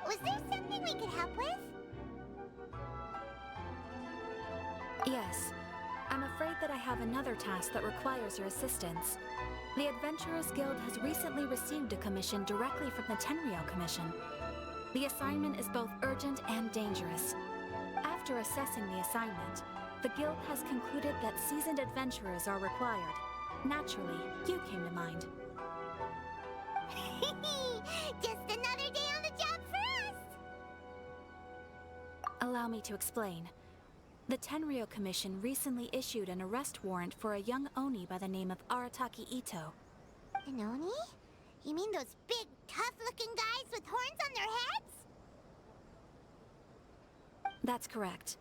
Was there something we could help with? Yes. I'm afraid that I have another task that requires your assistance. The Adventurers Guild has recently received a commission directly from the Tenryou Commission. The assignment is both urgent and dangerous. After assessing the assignment, the Guild has concluded that seasoned adventurers are required. Naturally, you came to mind. Just another day on the job for us! Allow me to explain. The Tenryou Commission recently issued an arrest warrant for a young Oni by the name of Arataki Itto. An Oni? You mean those big, tough-looking guys with horns on their heads? That's correct.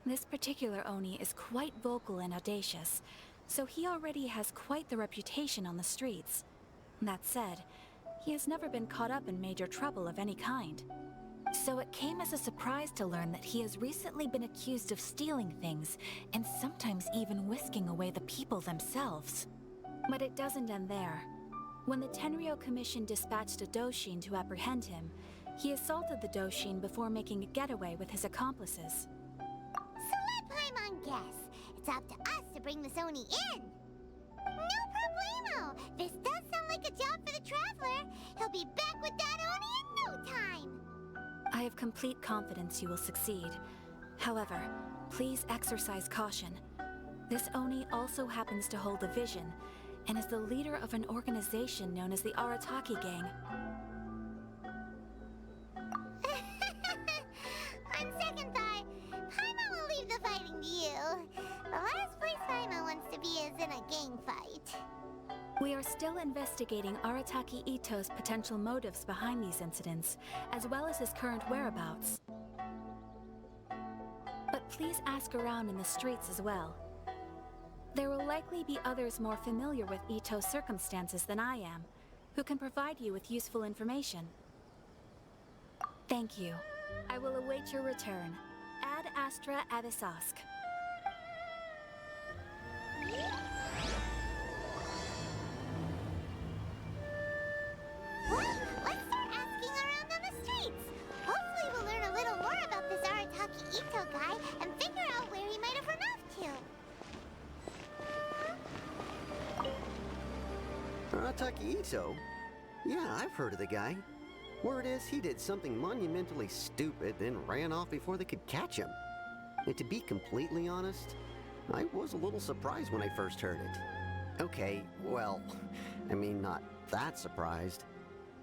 This particular Oni is quite vocal and audacious, so he already has quite the reputation on the streets. That said, he has never been caught up in major trouble of any kind. So it came as a surprise to learn that he has recently been accused of stealing things, and sometimes even whisking away the people themselves. But it doesn't end there. When the Tenryou Commission dispatched a Doshin to apprehend him, he assaulted the Doshin before making a getaway with his accomplices. So let Paimon guess. It's up to us to bring this Oni in. No problemo! This does sound like a job for the Traveler. He'll be back with that Oni in no time. I have complete confidence you will succeed. However, please exercise caution. This Oni also happens to hold a vision, and is the leader of an organization known as the Arataki Gang. On second thought, Paimon will leave the fighting to you. The last place Paimon wants to be is in a gang fight. We are still investigating Arataki Itto's potential motives behind these incidents, as well as his current whereabouts. But please ask around in the streets as well. There will likely be others more familiar with Itto's circumstances than I am, who can provide you with useful information. Thank you. I will await your return. Ad Astra Avisask. Well, let's start asking around on the streets. Hopefully we'll learn a little more about this Arataki Itto guy and figure out where he might have run off to. Arataki Itto? Yeah, I've heard of the guy. Word is he did something monumentally stupid, then ran off before they could catch him. And to be completely honest, I was a little surprised when I first heard it. Okay, well, I mean, not that surprised.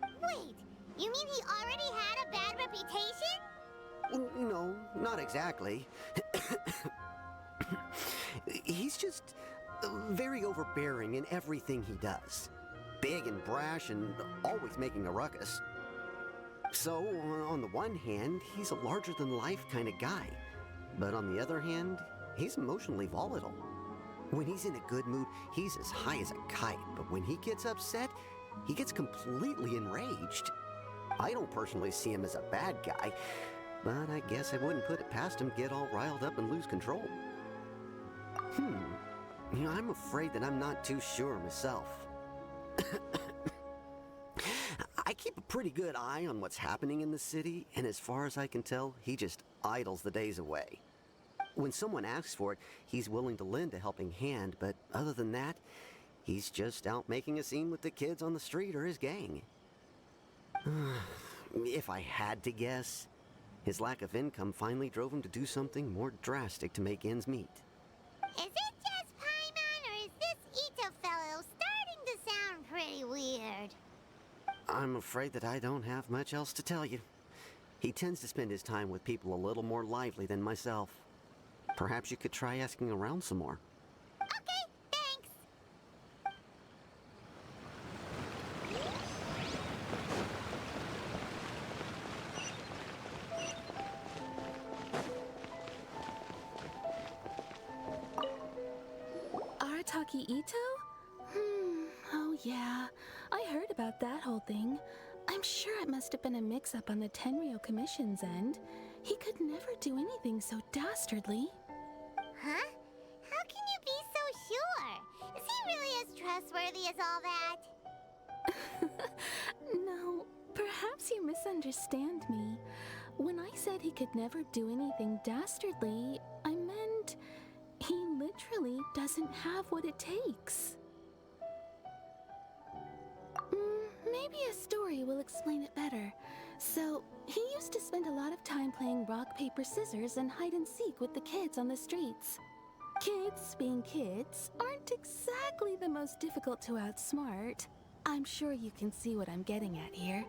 Wait, you mean he already had a bad reputation? No, not exactly. He's just very overbearing in everything he does. Big and brash and always making a ruckus. So, on the one hand, he's a larger-than-life kind of guy. But on the other hand, he's emotionally volatile. When he's in a good mood, he's as high as a kite. But when he gets upset, he gets completely enraged. I don't personally see him as a bad guy, but I guess I wouldn't put it past him to get all riled up and lose control. I'm afraid that I'm not too sure myself. I keep a pretty good eye on what's happening in the city, and as far as I can tell, he just idles the days away. When someone asks for it, he's willing to lend a helping hand, but other than that, he's just out making a scene with the kids on the street or his gang. If I had to guess, his lack of income finally drove him to do something more drastic to make ends meet. Is it just Paimon, or is this Itto fellow starting to sound pretty weird? I'm afraid that I don't have much else to tell you. He tends to spend his time with people a little more lively than myself. Perhaps you could try asking around some more. Okay, thanks. Arataki Itto? Oh yeah, I heard about that whole thing. I'm sure it must have been a mix-up on the Tenryou Commission's end. He could never do anything so dastardly. Huh? How can you be so sure? Is he really as trustworthy as all that? No, Perhaps you misunderstand me. When I said he could never do anything dastardly, I meant he literally doesn't have what it takes. Maybe a story will explain it better. So, he used to spend a lot of time playing rock, paper, scissors and hide and seek with the kids on the streets. Kids, being kids, aren't exactly the most difficult to outsmart. I'm sure you can see what I'm getting at here.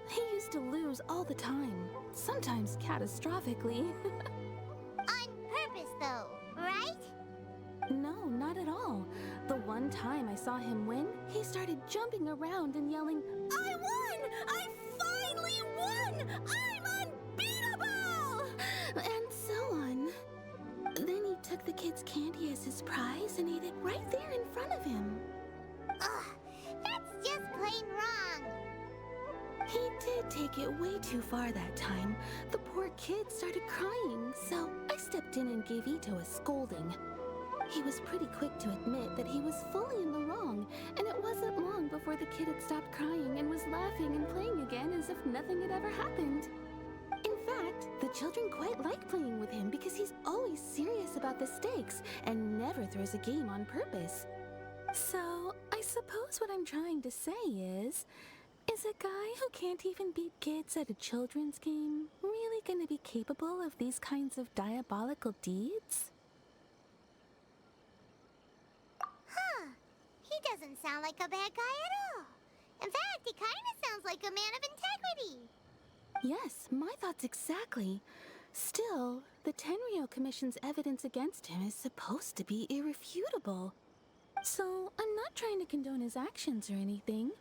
He used to lose all the time, sometimes catastrophically. On purpose, though, right? No, not at all. The one time I saw him win, he started jumping around and yelling, "I won! I finally won! I'm unbeatable!" And so on. Then he took the kid's candy as his prize and ate it right there in front of him. Ugh, that's just plain wrong. He did take it way too far that time. The poor kid started crying, so I stepped in and gave Itto a scolding. He was pretty quick to admit that he was fully in the wrong, and it wasn't long before the kid had stopped crying and was laughing and playing again as if nothing had ever happened. In fact, the children quite like playing with him because he's always serious about the stakes and never throws a game on purpose. So, I suppose what I'm trying to say is a guy who can't even beat kids at a children's game really gonna be capable of these kinds of diabolical deeds? Huh. He doesn't sound like a bad guy at all. In fact, he kind of sounds like a man of integrity. Yes, my thoughts exactly. Still, the Tenryou Commission's evidence against him is supposed to be irrefutable. So, I'm not trying to condone his actions or anything.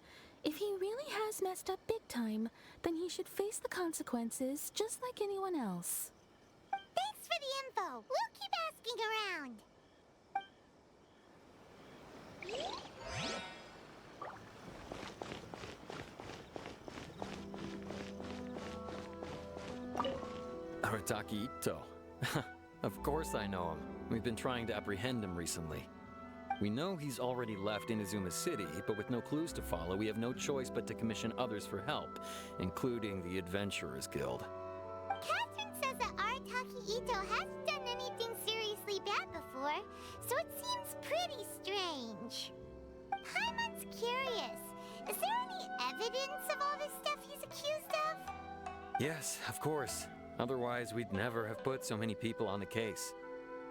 If he really has messed up big time, then he should face the consequences just like anyone else. Thanks for the info. We'll keep asking around. Arataki Itto. Of course I know him. We've been trying to apprehend him recently. We know he's already left Inazuma City, but with no clues to follow, we have no choice but to commission others for help, including the Adventurers Guild. Catherine says that Arataki Itto hasn't done anything seriously bad before, so it seems pretty strange. Paimon's curious. Is there any evidence of all this stuff he's accused of? Yes, of course. Otherwise, we'd never have put so many people on the case.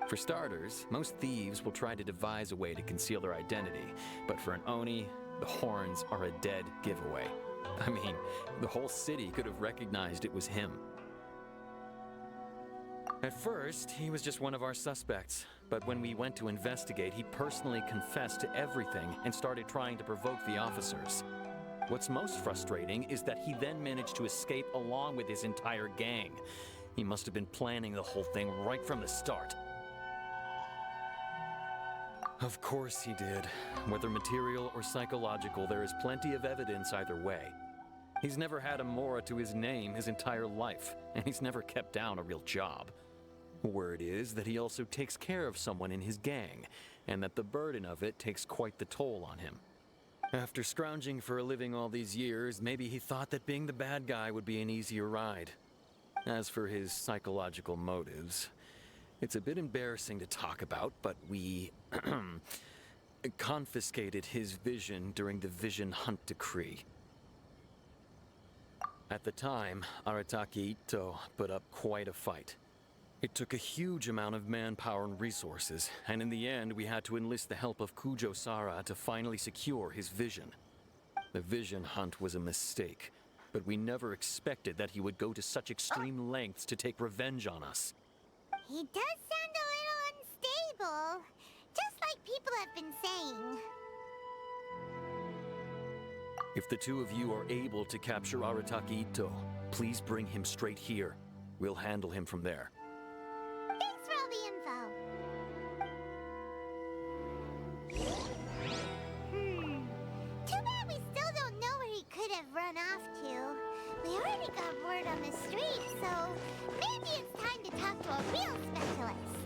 For starters, most thieves will try to devise a way to conceal their identity, but for an Oni, the horns are a dead giveaway. I mean, the whole city could have recognized it was him. At first, he was just one of our suspects, but when we went to investigate, he personally confessed to everything and started trying to provoke the officers. What's most frustrating is that he then managed to escape along with his entire gang. He must have been planning the whole thing right from the start. Of course he did. Whether material or psychological, there is plenty of evidence either way. He's never had a Mora to his name his entire life, and he's never kept down a real job. Word is that he also takes care of someone in his gang, and that the burden of it takes quite the toll on him. After scrounging for a living all these years, maybe he thought that being the bad guy would be an easier ride. As for his psychological motives, it's a bit embarrassing to talk about, but we confiscated his vision during the Vision Hunt Decree. At the time, Arataki Itto put up quite a fight. It took a huge amount of manpower and resources, and in the end we had to enlist the help of Kujo-Sara to finally secure his vision. The Vision Hunt was a mistake, but we never expected that he would go to such extreme lengths to take revenge on us. He does sound a little unstable, just like people have been saying. If the two of you are able to capture Arataki Itto, please bring him straight here. We'll handle him from there. Thanks for all the info. Too bad we still don't know where he could have run off to. We already got word on the street, so maybe it's time to talk to a real specialist.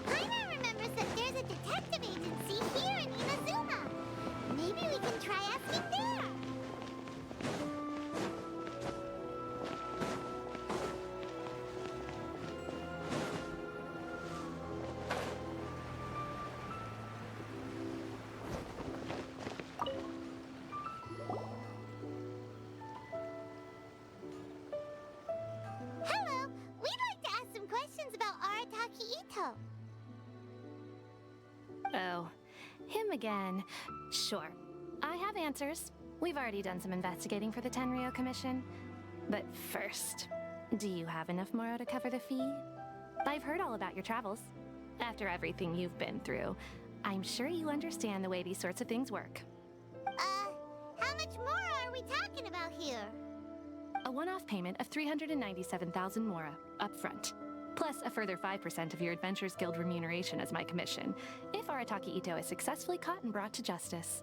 Paimon remembers that there's a detective agency here in Inazuma. Maybe we can try asking there. Oh, him again. Sure, I have answers. We've already done some investigating for the Tenryou Commission. But first, do you have enough Moro to cover the fee? I've heard all about your travels. After everything you've been through, I'm sure you understand the way these sorts of things work. How much more are we talking about here? A one-off payment of 397,000 Mora, up front. Plus a further 5% of your Adventures Guild remuneration as my commission, if Arataki Itto is successfully caught and brought to justice.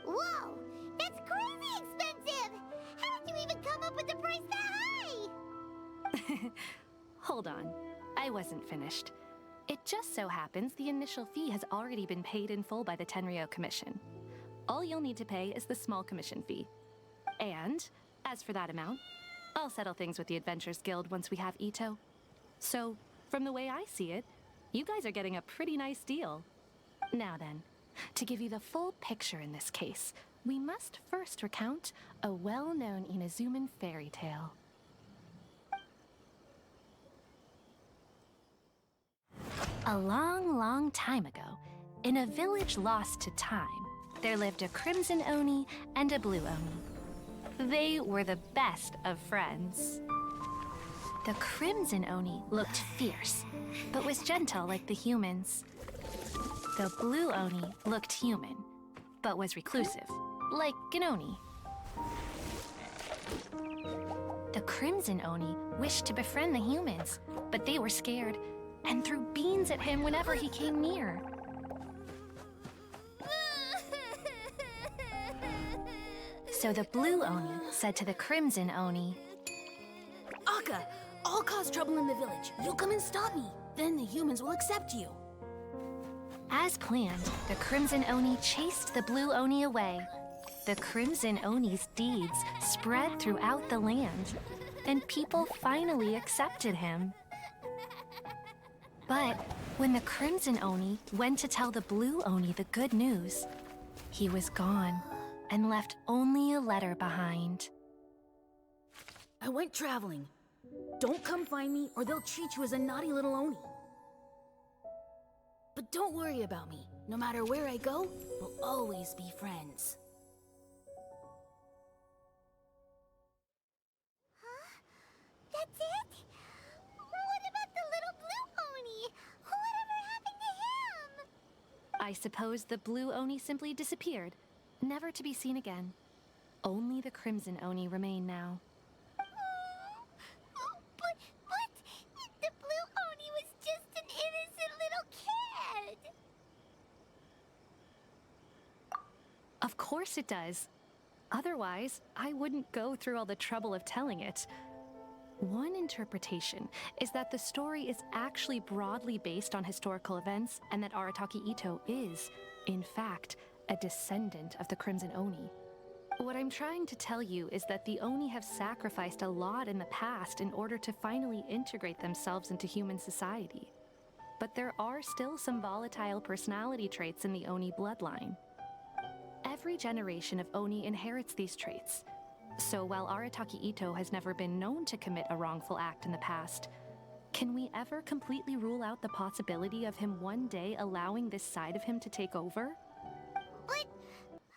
Whoa! That's crazy expensive! How did you even come up with a price that high? Hold on. I wasn't finished. It just so happens the initial fee has already been paid in full by the Tenryou Commission. All you'll need to pay is the small commission fee. And, as for that amount, I'll settle things with the Adventures Guild once we have Itto. So, from the way I see it, you guys are getting a pretty nice deal. Now then, to give you the full picture in this case, we must first recount a well-known Inazuman fairy tale. A long, long time ago, in a village lost to time, there lived a crimson Oni and a blue Oni. They were the best of friends. The crimson Oni looked fierce, but was gentle like the humans. The blue Oni looked human, but was reclusive, like an Oni. The crimson Oni wished to befriend the humans, but they were scared and threw beans at him whenever he came near. So the blue Oni said to the crimson Oni, Akka, I'll cause trouble in the village. You'll come and stop me. Then the humans will accept you. As planned, the crimson Oni chased the blue Oni away. The crimson Oni's deeds spread throughout the land, and people finally accepted him. But when the crimson Oni went to tell the blue Oni the good news, he was gone and left only a letter behind. I went traveling. Don't come find me or they'll treat you as a naughty little Oni. But don't worry about me. No matter where I go, we'll always be friends. Huh? That's it? What about the little blue Oni? Whatever happened to him? I suppose the blue Oni simply disappeared, never to be seen again. Only the crimson Oni remain now. But the blue Oni was just an innocent little kid. Of course it does. Otherwise, I wouldn't go through all the trouble of telling it. One interpretation is that the story is actually broadly based on historical events and that Arataki Itto is, in fact, a descendant of the Crimson Oni. What I'm trying to tell you is that the Oni have sacrificed a lot in the past in order to finally integrate themselves into human society. But there are still some volatile personality traits in the Oni bloodline. Every generation of Oni inherits these traits. So while Arataki Itto has never been known to commit a wrongful act in the past, can we ever completely rule out the possibility of him one day allowing this side of him to take over? But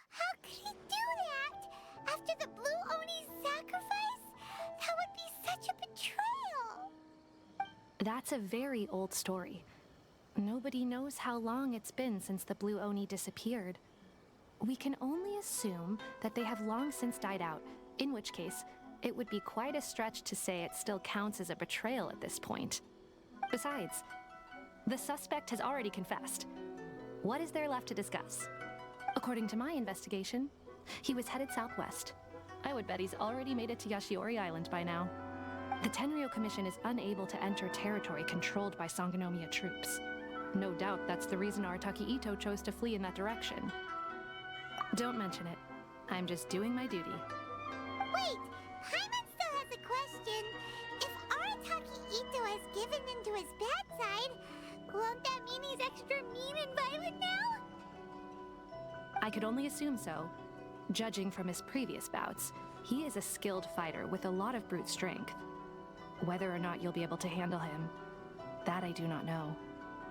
how could he do that? After the blue Oni's sacrifice? That would be such a betrayal. That's a very old story. Nobody knows how long it's been since the blue Oni disappeared. We can only assume that they have long since died out, in which case, it would be quite a stretch to say it still counts as a betrayal at this point. Besides, the suspect has already confessed. What is there left to discuss? According to my investigation, he was headed southwest. I would bet he's already made it to Yashiori Island by now. The Tenryou Commission is unable to enter territory controlled by Sangonomiya troops. No doubt that's the reason Arataki Itto chose to flee in that direction. Don't mention it. I'm just doing my duty. Wait, Paimon still has a question. If Arataki Itto has given in to his bad side, won't that mean he's extra mean and violent now? I could only assume so. Judging from his previous bouts, he is a skilled fighter with a lot of brute strength. Whether or not you'll be able to handle him, that I do not know.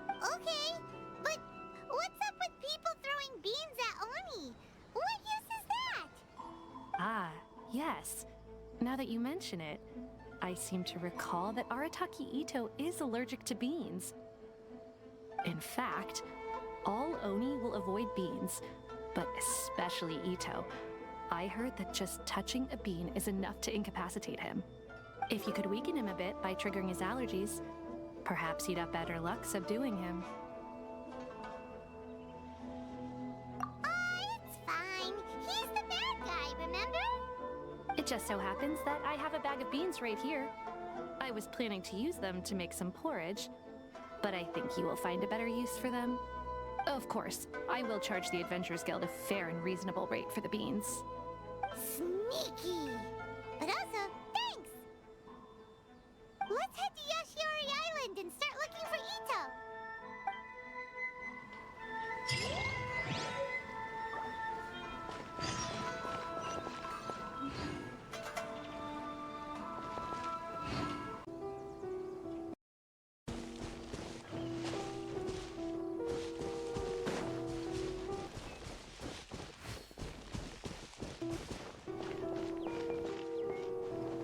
Okay, but what's up yes. Now that you mention it, I seem to recall that Arataki Itto is allergic to beans. In fact, all Oni will avoid beans, but especially Itto. I heard that just touching a bean is enough to incapacitate him. If you could weaken him a bit by triggering his allergies, perhaps you'd have better luck subduing him. It's fine. He's the bad guy, remember? It just so happens that I have a bag of beans right here. I was planning to use them to make some porridge, but I think you will find a better use for them. Of course, I will charge the Adventurers Guild a fair and reasonable rate for the beans. Sneaky. But also, thanks. Let's head to Yashiori Island and start looking for Itto.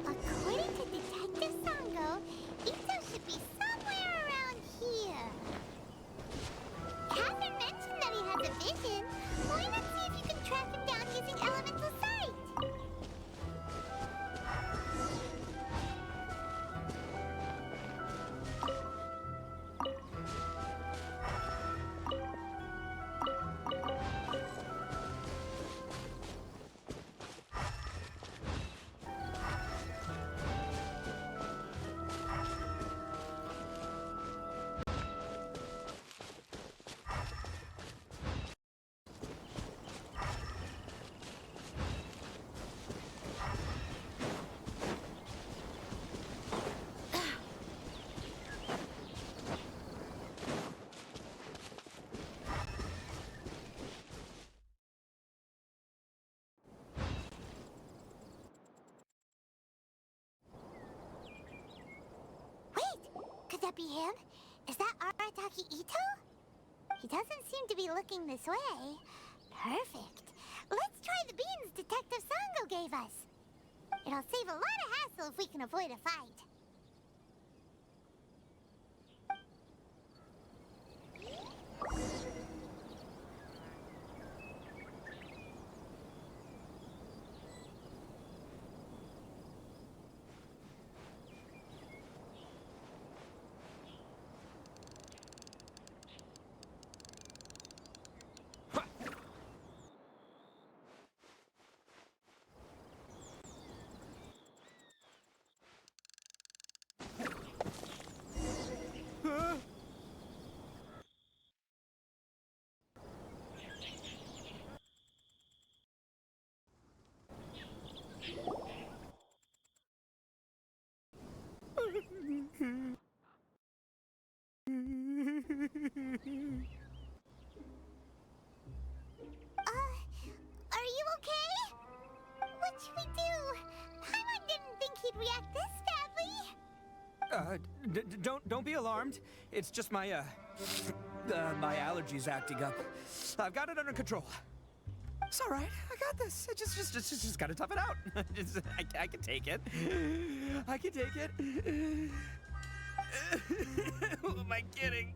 According to Detective Sango, Itto should be somewhere around here. Catherine mentioned that he has a vision. Why not see if you can track him down using elemental sight? Could that be him? Is that Arataki Itto? He doesn't seem to be looking this way. Perfect. Let's try the beans Detective Sango gave us. It'll save a lot of hassle if we can avoid a fight. Are you okay? What should we do? Paimon didn't think he'd react this badly. Don't be alarmed. It's just my my allergies acting up. I've got it under control. It's all right. I got this. I just gotta tough it out. I can take it. I can take it. Who am I kidding?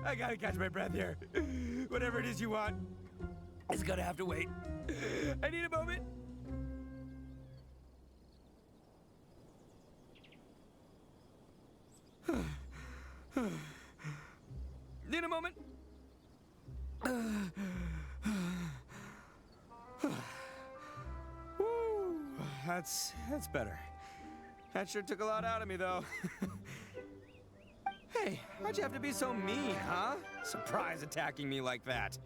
I gotta catch my breath here. Whatever it is you want, it's gonna have to wait. I need a moment. Need a moment. Woo, that's better. That sure took a lot out of me, though. Hey, why'd you have to be so mean, huh? Surprise attacking me like that.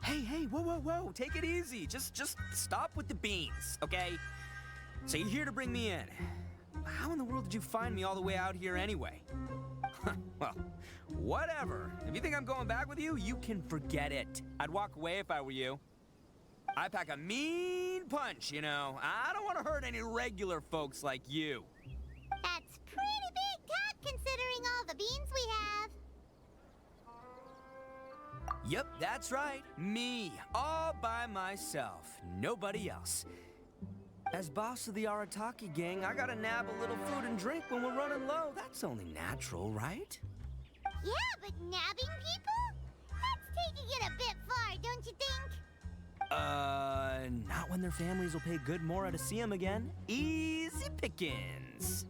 Hey, whoa. Take it easy. Just stop with the beans, okay? So you're here to bring me in. How in the world did you find me all the way out here anyway? Well, whatever. If you think I'm going back with you, you can forget it. I'd walk away if I were you. I pack a mean punch, you know. I don't want to hurt any regular folks like you. That's pretty big talk considering all the beans we have. Yep, that's right. Me, all by myself. Nobody else. As boss of the Arataki gang, I gotta nab a little food and drink when we're running low. That's only natural, right? Yeah, but nabbing people? That's taking it a bit far, don't you think? Not when their families will pay good mora to see them again. Easy pickings.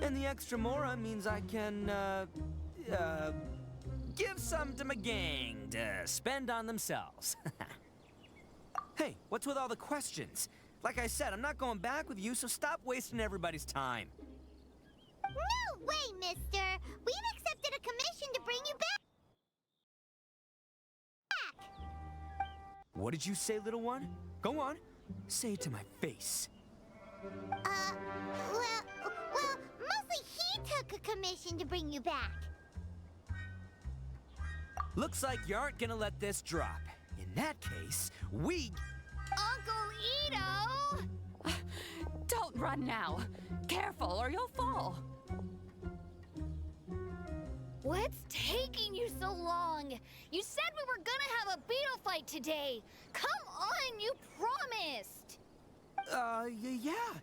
And the extra mora means I can, give some to my gang to spend on themselves. Hey, what's with all the questions? Like I said, I'm not going back with you, so stop wasting everybody's time. No way, mister! We've accepted a commission to bring you back! What did you say, little one? Go on. Say it to my face. Well, mostly he took a commission to bring you back. Looks like you aren't gonna let this drop. In that case, we... Uncle Itto! Don't run now. Careful or you'll fall. What's taking you so long? You said we were gonna have a beetle fight today. Come on, you promised.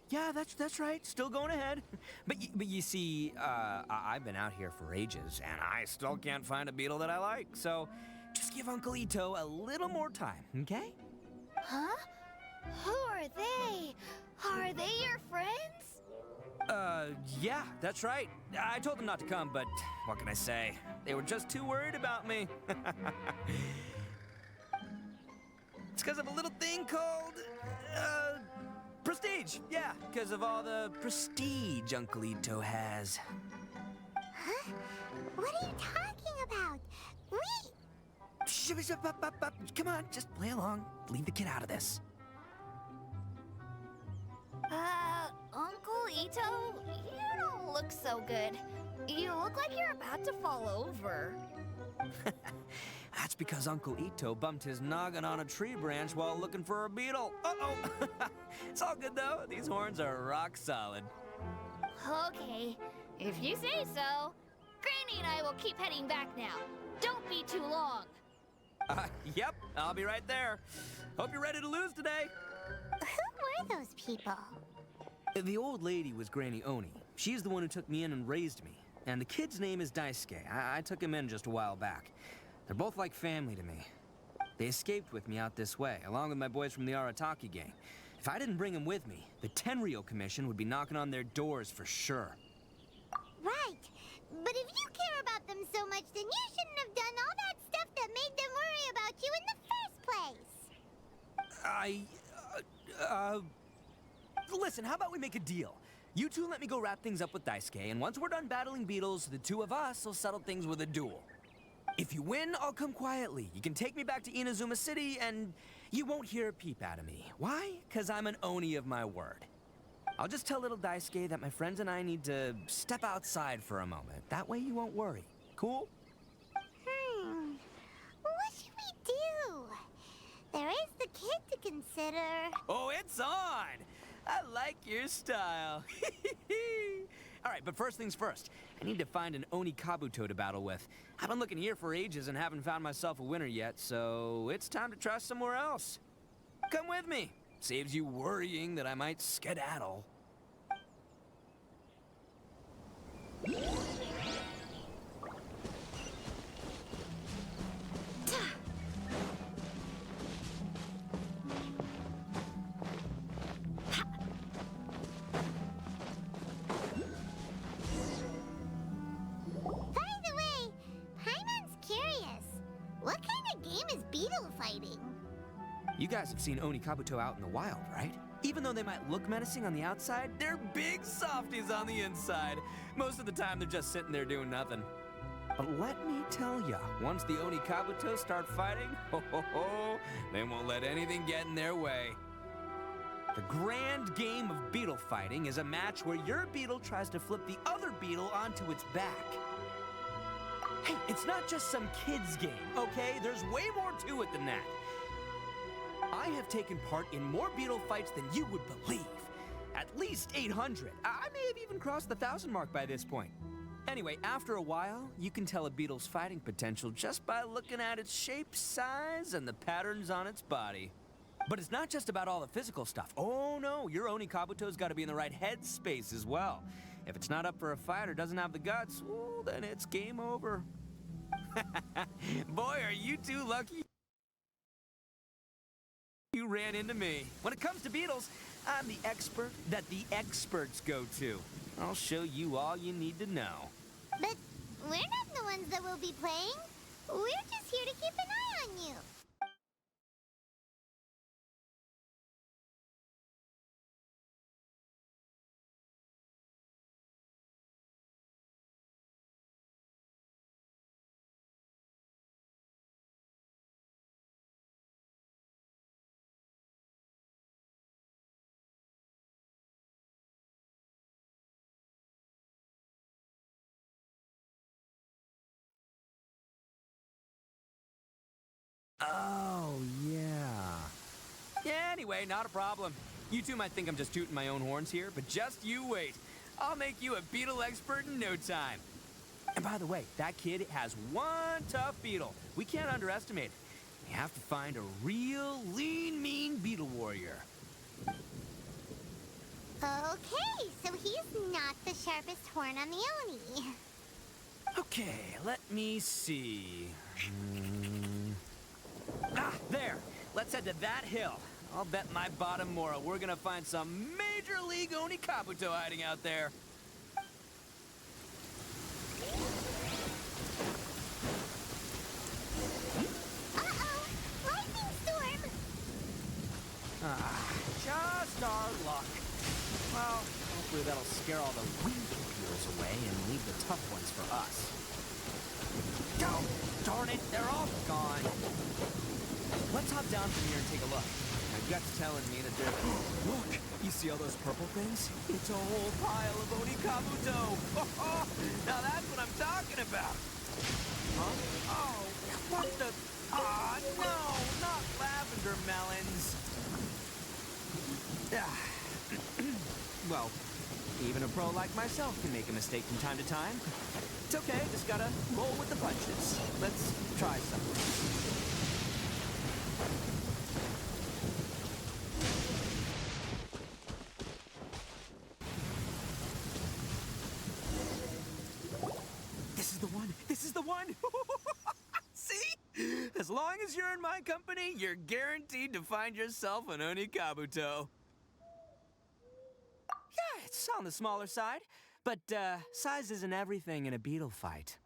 Yeah, that's right. Still going ahead. But you see, I've been out here for ages, and I still can't find a beetle that I like. So, just give Uncle Itto a little more time, okay? Huh? Who are they? Are they your friends? Yeah, that's right. I told them not to come, but what can I say? They were just too worried about me. It's because of a little thing called, prestige. Yeah, because of all the prestige Uncle Itto has. Huh? What are you talking about? Come on, just play along. Leave the kid out of this. Uncle Itto, you don't look so good. You look like you're about to fall over. That's because Uncle Itto bumped his noggin on a tree branch while looking for a beetle. Uh-oh. It's all good, though. These horns are rock solid. Okay, if you say so. Granny and I will keep heading back now. Don't be too long. Yep, I'll be right there. Hope you're ready to lose today. Who were those people? The old lady was Granny Oni. She's the one who took me in and raised me. And the kid's name is Daisuke. I took him in just a while back. They're both like family to me. They escaped with me out this way, along with my boys from the Arataki gang. If I didn't bring them with me, the Tenryou Commission would be knocking on their doors for sure. Right. But if you care about them so much, then you shouldn't have done all that stuff that made them worry about you in the first place. Listen, how about we make a deal? You two let me go wrap things up with Daisuke, and once we're done battling beetles, the two of us will settle things with a duel. If you win, I'll come quietly. You can take me back to Inazuma City, and you won't hear a peep out of me. Why? Because I'm an Oni of my word. I'll just tell little Daisuke that my friends and I need to step outside for a moment. That way you won't worry. Cool? What should we do? There is the kid to consider. Oh, it's on! I like your style. All right, but first things first. I need to find an Oni Kabuto to battle with. I've been looking here for ages and haven't found myself a winner yet, so it's time to try somewhere else. Come with me. Saves you worrying that I might skedaddle. You guys have seen Oni Kabuto out in the wild, right? Even though they might look menacing on the outside, they're big softies on the inside. Most of the time, they're just sitting there doing nothing. But let me tell ya, once the Oni Kabuto start fighting, they won't let anything get in their way. The grand game of beetle fighting is a match where your beetle tries to flip the other beetle onto its back. Hey, it's not just some kid's game, okay? There's way more to it than that. I have taken part in more beetle fights than you would believe. At least 800. I may have even crossed the 1,000 mark by this point. Anyway, after a while, you can tell a beetle's fighting potential just by looking at its shape, size, and the patterns on its body. But it's not just about all the physical stuff. Oh no, your Oni Kabuto's gotta be in the right headspace as well. If it's not up for a fight or doesn't have the guts, well, then it's game over. Boy, are you two lucky you ran into me. When it comes to beetles, I'm the expert that the experts go to. I'll show you all you need to know. But we're not the ones that will be playing. We're just here to keep an eye on you. Oh, yeah. Yeah, anyway, not a problem. You two might think I'm just tooting my own horns here, but just you wait. I'll make you a beetle expert in no time. And by the way, that kid has one tough beetle. We can't underestimate it. We have to find a real lean, mean beetle warrior. Okay, so he's not the sharpest horn on the Oni. Okay, let me see. Ah, there. Let's head to that hill. I'll bet my bottom moral we're gonna find some major league Oni Kabuto hiding out there. Uh-oh! Lightning storm! Just our luck. Well, hopefully that'll scare all the weak beetles away and leave the tough ones for us. Oh, darn it, they're all gone. Let's hop down from here and take a look. My gut's telling me that they're... Look! You see all those purple things? It's a whole pile of Oni Kabuto! Now that's what I'm talking about! Huh? Oh, what the... Ah, no! Not lavender melons! Well, even a pro like myself can make a mistake from time to time. It's okay, just gotta roll with the punches. Let's try something. This is the one! See? As long as you're in my company, you're guaranteed to find yourself an Oni Kabuto. Yeah, it's on the smaller side, but size isn't everything in a beetle fight.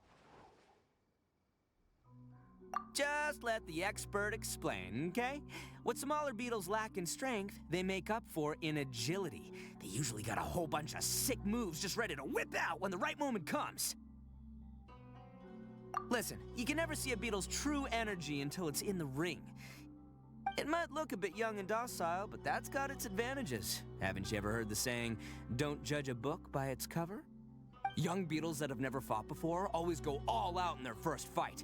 Just let the expert explain, okay? What smaller beetles lack in strength, they make up for in agility. They usually got a whole bunch of sick moves just ready to whip out when the right moment comes. Listen, you can never see a beetle's true energy until it's in the ring. It might look a bit young and docile, but that's got its advantages. Haven't you ever heard the saying, don't judge a book by its cover? Young beetles that have never fought before always go all out in their first fight.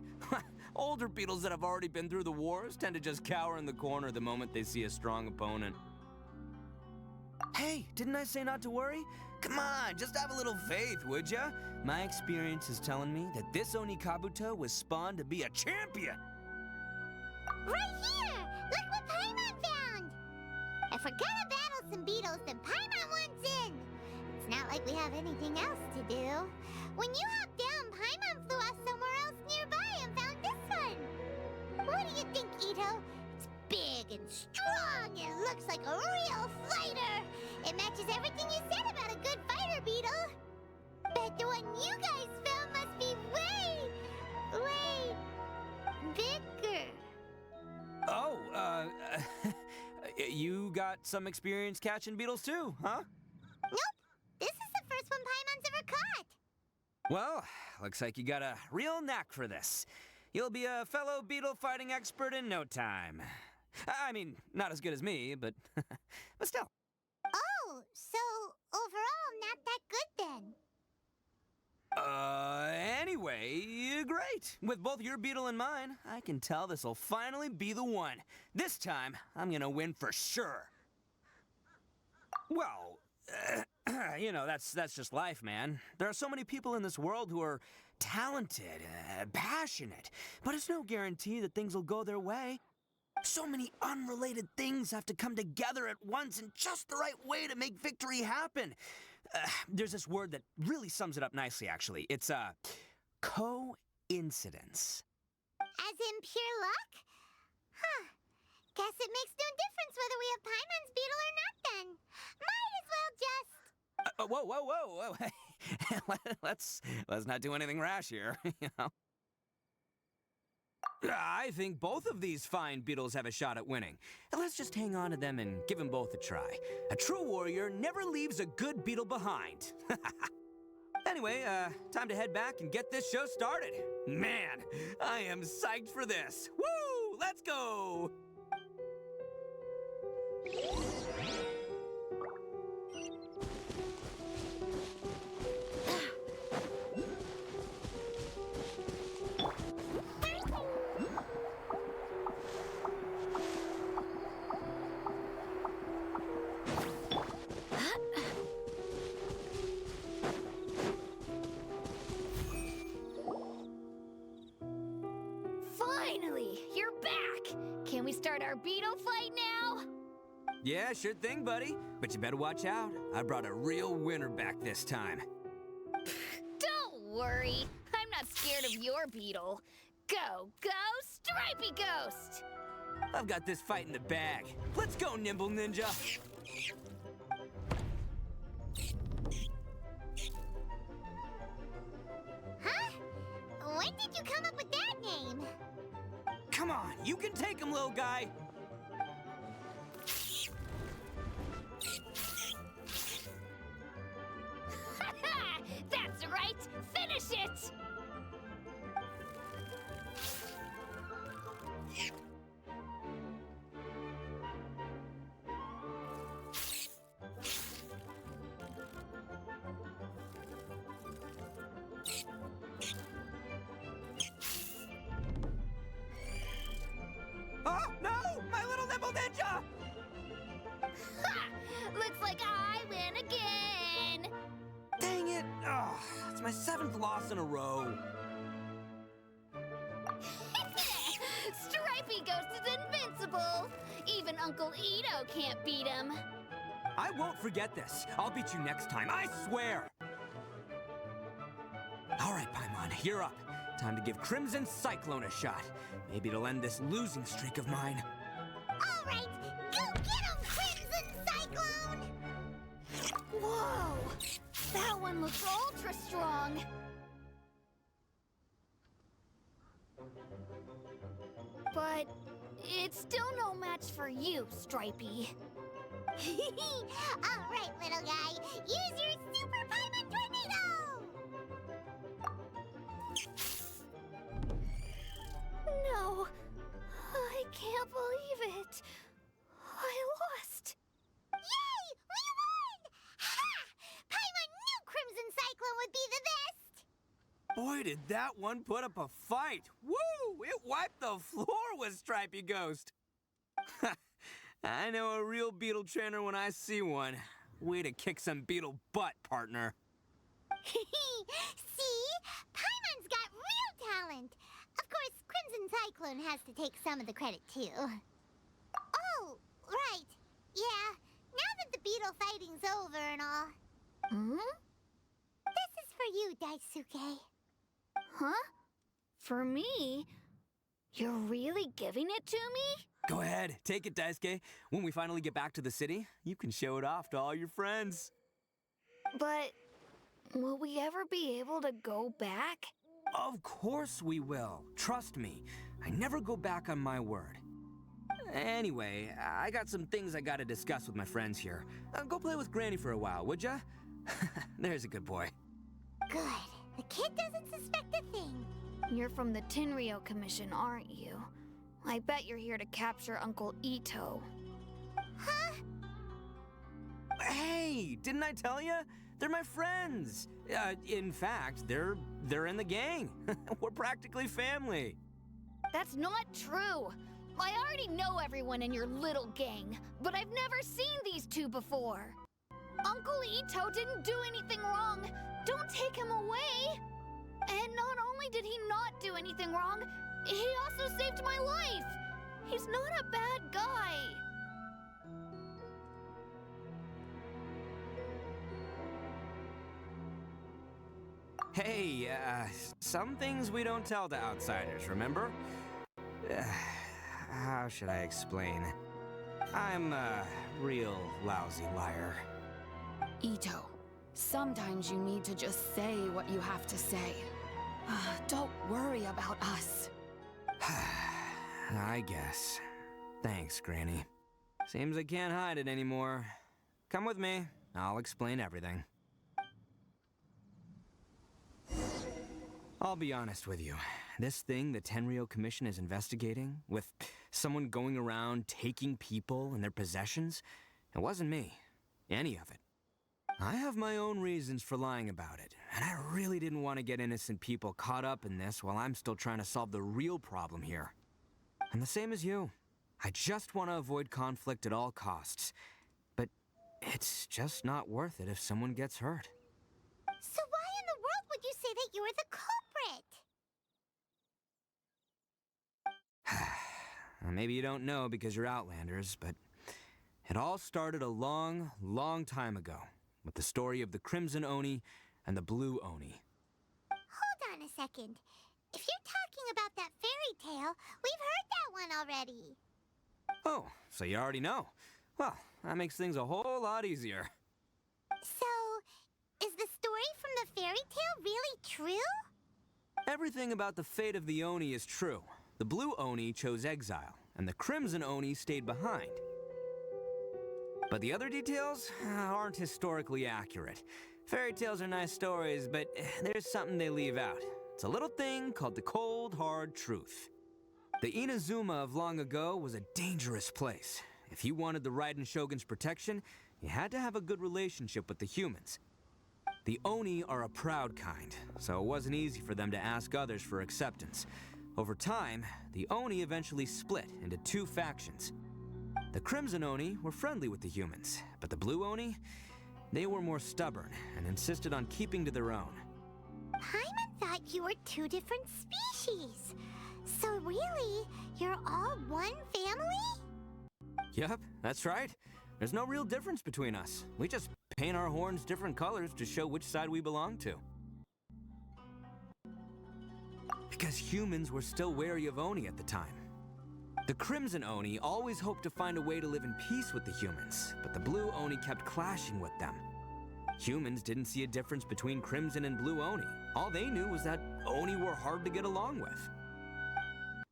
Older beetles that have already been through the wars tend to just cower in the corner the moment they see a strong opponent. Hey, didn't I say not to worry? Come on, just have a little faith, would ya? My experience is telling me that this Oni Kabuto was spawned to be a champion. Right here! Look what Paimon found! If we're gonna battle some beetles, then Paimon wants in! It's not like we have anything else to do. When you hopped down, Paimon flew off somewhere else nearby and found this one. What do you think, Itto? It's big and strong and looks like a real fighter! It matches everything you said about a good fighter beetle. Bet the one you guys found must be way bigger. Oh, you got some experience catching beetles too, huh? Nope. This is the first one Paimon's ever caught. Well, looks like you got a real knack for this. You'll be a fellow beetle fighting expert in no time. I mean, not as good as me, but still. Oh, so overall not that good then. Anyway, great. With both your beetle and mine, I can tell this'll finally be the one. This time, I'm gonna win for sure. Well, You know, that's just life, man. There are so many people in this world who are talented, passionate, but it's no guarantee that things will go their way. So many unrelated things have to come together at once in just the right way to make victory happen. There's this word that really sums it up nicely, actually. It's, coincidence. As in pure luck? Huh. Guess it makes no difference whether we have Paimon's beetle or not then. Might as well just... Whoa. let's not do anything rash here, you know? I think both of these fine beetles have a shot at winning. Let's just hang on to them and give them both a try. A true warrior never leaves a good beetle behind. Anyway, time to head back and get this show started. Man, I am psyched for this. Woo! Let's go! Finally, you're back! Can we start our beetle fight now? Yeah, sure thing, buddy. But you better watch out. I brought a real winner back this time. Don't worry, I'm not scared of your beetle. Go, Stripey Ghost! I've got this fight in the bag. Let's go, Nimble Ninja! Huh? When did you come up with that name? Come on, you can take him, little guy! That's right! Finish it! Oh, no! My little Nimble Ninja! Ha! Looks like I win again! Dang it! Oh, it's my 7th loss in a row. Stripey Ghost is invincible! Even Uncle Itto can't beat him. I won't forget this. I'll beat you next time, I swear! All right, Paimon, you're up. Time to give Crimson Cyclone a shot. Maybe it'll end this losing streak of mine. All right, go get him, Crimson Cyclone! Whoa! That one looks ultra strong! But it's still no match for you, Stripey. All right, little guy, use your Super Paimon Tornado! No, I can't believe it. I lost. Yay! We won! Ha! Paimon knew Crimson Cyclone would be the best! Boy, did that one put up a fight. Woo! It wiped the floor with Stripey Ghost. I know a real beetle trainer when I see one. Way to kick some beetle butt, partner. See? Paimon's got real talent. Of course, Crimson Cyclone has to take some of the credit, too. Oh, right. Yeah, now that the beetle fighting's over and all. This is for you, Daisuke. Huh? For me? You're really giving it to me? Go ahead, take it, Daisuke. When we finally get back to the city, you can show it off to all your friends. But will we ever be able to go back? Of course we will. Trust me. I never go back on my word. Anyway, I got some things I gotta discuss with my friends here. Go play with Granny for a while, would ya? There's a good boy. Good. The kid doesn't suspect a thing. You're from the Tenryou Commission, aren't you? I bet you're here to capture Uncle Itto. Huh? Hey, didn't I tell you? They're my friends. In fact, they're in the gang. We're practically family. That's not true. I already know everyone in your little gang, but I've never seen these two before. Uncle Itto didn't do anything wrong. Don't take him away. And not only did he not do anything wrong, he also saved my life. He's not a bad guy. Hey, some things we don't tell to outsiders, remember? How should I explain? I'm a real lousy liar. Itto, sometimes you need to just say what you have to say. Don't worry about us. I guess. Thanks, Granny. Seems I can't hide it anymore. Come with me. I'll explain everything. I'll be honest with you. This thing the Tenryou Commission is investigating, with someone going around taking people and their possessions, it wasn't me. Any of it. I have my own reasons for lying about it, and I really didn't want to get innocent people caught up in this while I'm still trying to solve the real problem here. I'm the same as you. I just want to avoid conflict at all costs. But it's just not worth it if someone gets hurt. So why in the world would you say that you're the culprit? Maybe you don't know because you're Outlanders, but it all started a long, long time ago with the story of the Crimson Oni and the Blue Oni. Hold on a second. If you're talking about that fairy tale, we've heard that one already. Oh, so you already know. Well, that makes things a whole lot easier. So, is the story from the fairy tale really true? Everything about the fate of the Oni is true. The Blue Oni chose exile, and the Crimson Oni stayed behind. But the other details aren't historically accurate. Fairy tales are nice stories, but there's something they leave out. It's a little thing called the cold, hard truth. The Inazuma of long ago was a dangerous place. If you wanted the Raiden Shogun's protection, you had to have a good relationship with the humans. The Oni are a proud kind, so it wasn't easy for them to ask others for acceptance. Over time, the Oni eventually split into two factions. The Crimson Oni were friendly with the humans, but the Blue Oni, they were more stubborn and insisted on keeping to their own. Paimon thought you were two different species. So really, you're all one family? Yep, that's right. There's no real difference between us. We just paint our horns different colors to show which side we belong to. Because humans were still wary of Oni at the time. The Crimson Oni always hoped to find a way to live in peace with the humans, but the Blue Oni kept clashing with them. Humans didn't see a difference between Crimson and Blue Oni. All they knew was that Oni were hard to get along with.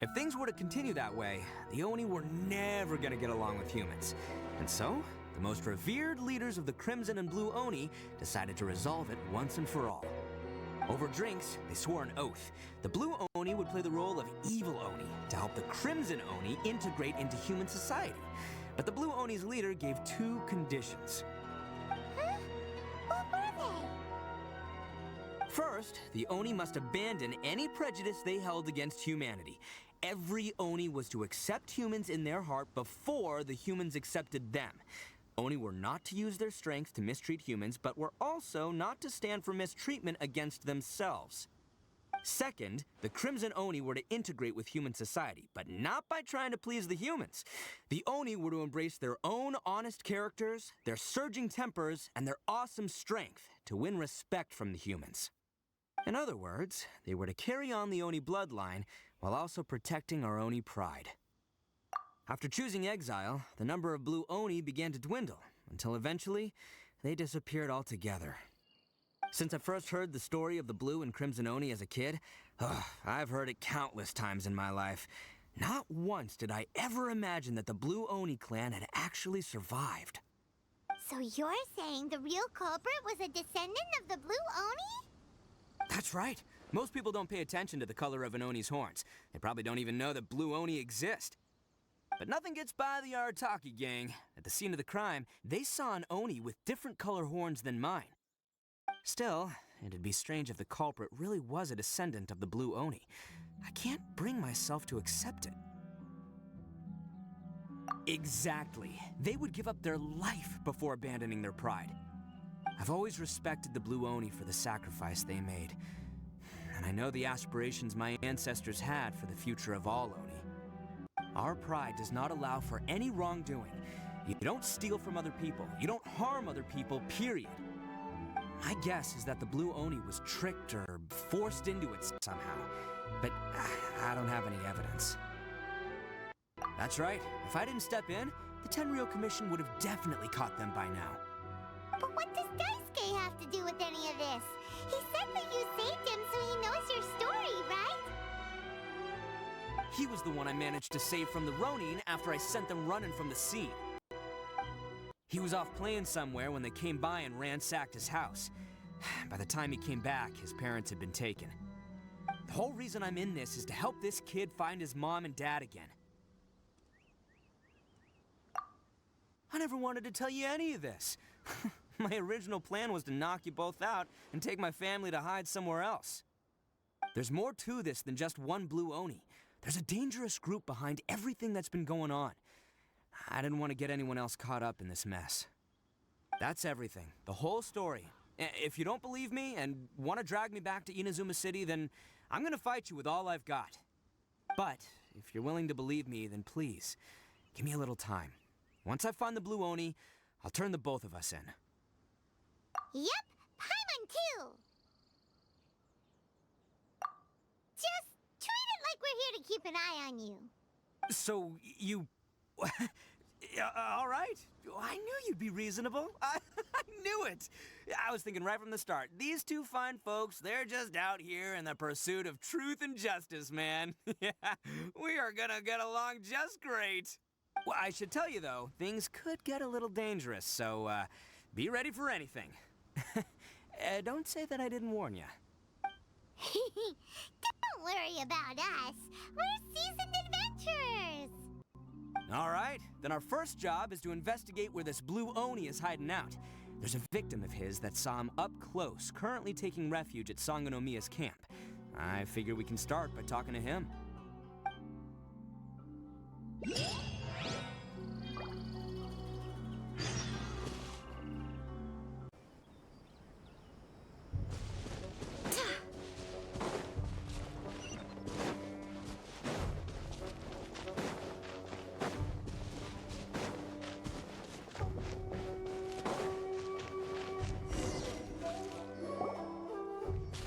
If things were to continue that way, the Oni were never gonna get along with humans. And so, the most revered leaders of the Crimson and Blue Oni decided to resolve it once and for all. Over drinks, they swore an oath. The Blue Oni would play the role of evil Oni to help the Crimson Oni integrate into human society. But the Blue Oni's leader gave two conditions. Huh? What were they? First, the Oni must abandon any prejudice they held against humanity. Every Oni was to accept humans in their heart before the humans accepted them. Oni were not to use their strength to mistreat humans, but were also not to stand for mistreatment against themselves. Second, the Crimson Oni were to integrate with human society, but not by trying to please the humans. The Oni were to embrace their own honest characters, their surging tempers, and their awesome strength to win respect from the humans. In other words, they were to carry on the Oni bloodline while also protecting our Oni pride. After choosing exile, the number of Blue Oni began to dwindle, until eventually, they disappeared altogether. Since I first heard the story of the Blue and Crimson Oni as a kid, I've heard it countless times in my life. Not once did I ever imagine that the Blue Oni clan had actually survived. So you're saying the real culprit was a descendant of the Blue Oni? That's right. Most people don't pay attention to the color of an Oni's horns. They probably don't even know that Blue Oni exist. But nothing gets by the Arataki gang. At the scene of the crime, they saw an Oni with different color horns than mine. Still, it'd be strange if the culprit really was a descendant of the Blue Oni. I can't bring myself to accept it. Exactly. They would give up their life before abandoning their pride. I've always respected the Blue Oni for the sacrifice they made. And I know the aspirations my ancestors had for the future of all Oni. Our pride does not allow for any wrongdoing. You don't steal from other people. You don't harm other people, period. My guess is that the Blue Oni was tricked or forced into it somehow, but I don't have any evidence. That's right. If I didn't step in, the Tenryou Commission would have definitely caught them by now. But what does Daisuke have to do with any of this? He said that you saved him so he knows your story, right? He was the one I managed to save from the Ronin after I sent them running from the scene. He was off playing somewhere when they came by and ransacked his house. By the time he came back, his parents had been taken. The whole reason I'm in this is to help this kid find his mom and dad again. I never wanted to tell you any of this. My original plan was to knock you both out and take my family to hide somewhere else. There's more to this than just one Blue Oni. There's a dangerous group behind everything that's been going on. I didn't want to get anyone else caught up in this mess. That's everything. The whole story. If you don't believe me and want to drag me back to Inazuma City, then I'm gonna fight you with all I've got. But if you're willing to believe me, then please, give me a little time. Once I find the Blue Oni, I'll turn the both of us in. Yep, Paimon too! Just treat it like we're here to keep an eye on you. So, you... all right. I knew you'd be reasonable. I knew it. I was thinking right from the start, these two fine folks, they're just out here in the pursuit of truth and justice, man. Yeah, we are gonna get along just great. Well, I should tell you, though, things could get a little dangerous, so, be ready for anything. Don't say that I didn't warn you. Don't worry about us. We're seasoned adventurers. All right, then our first job is to investigate where this Blue Oni is hiding out. There's a victim of his that saw him up close, currently taking refuge at Sangonomiya's camp. I figure we can start by talking to him.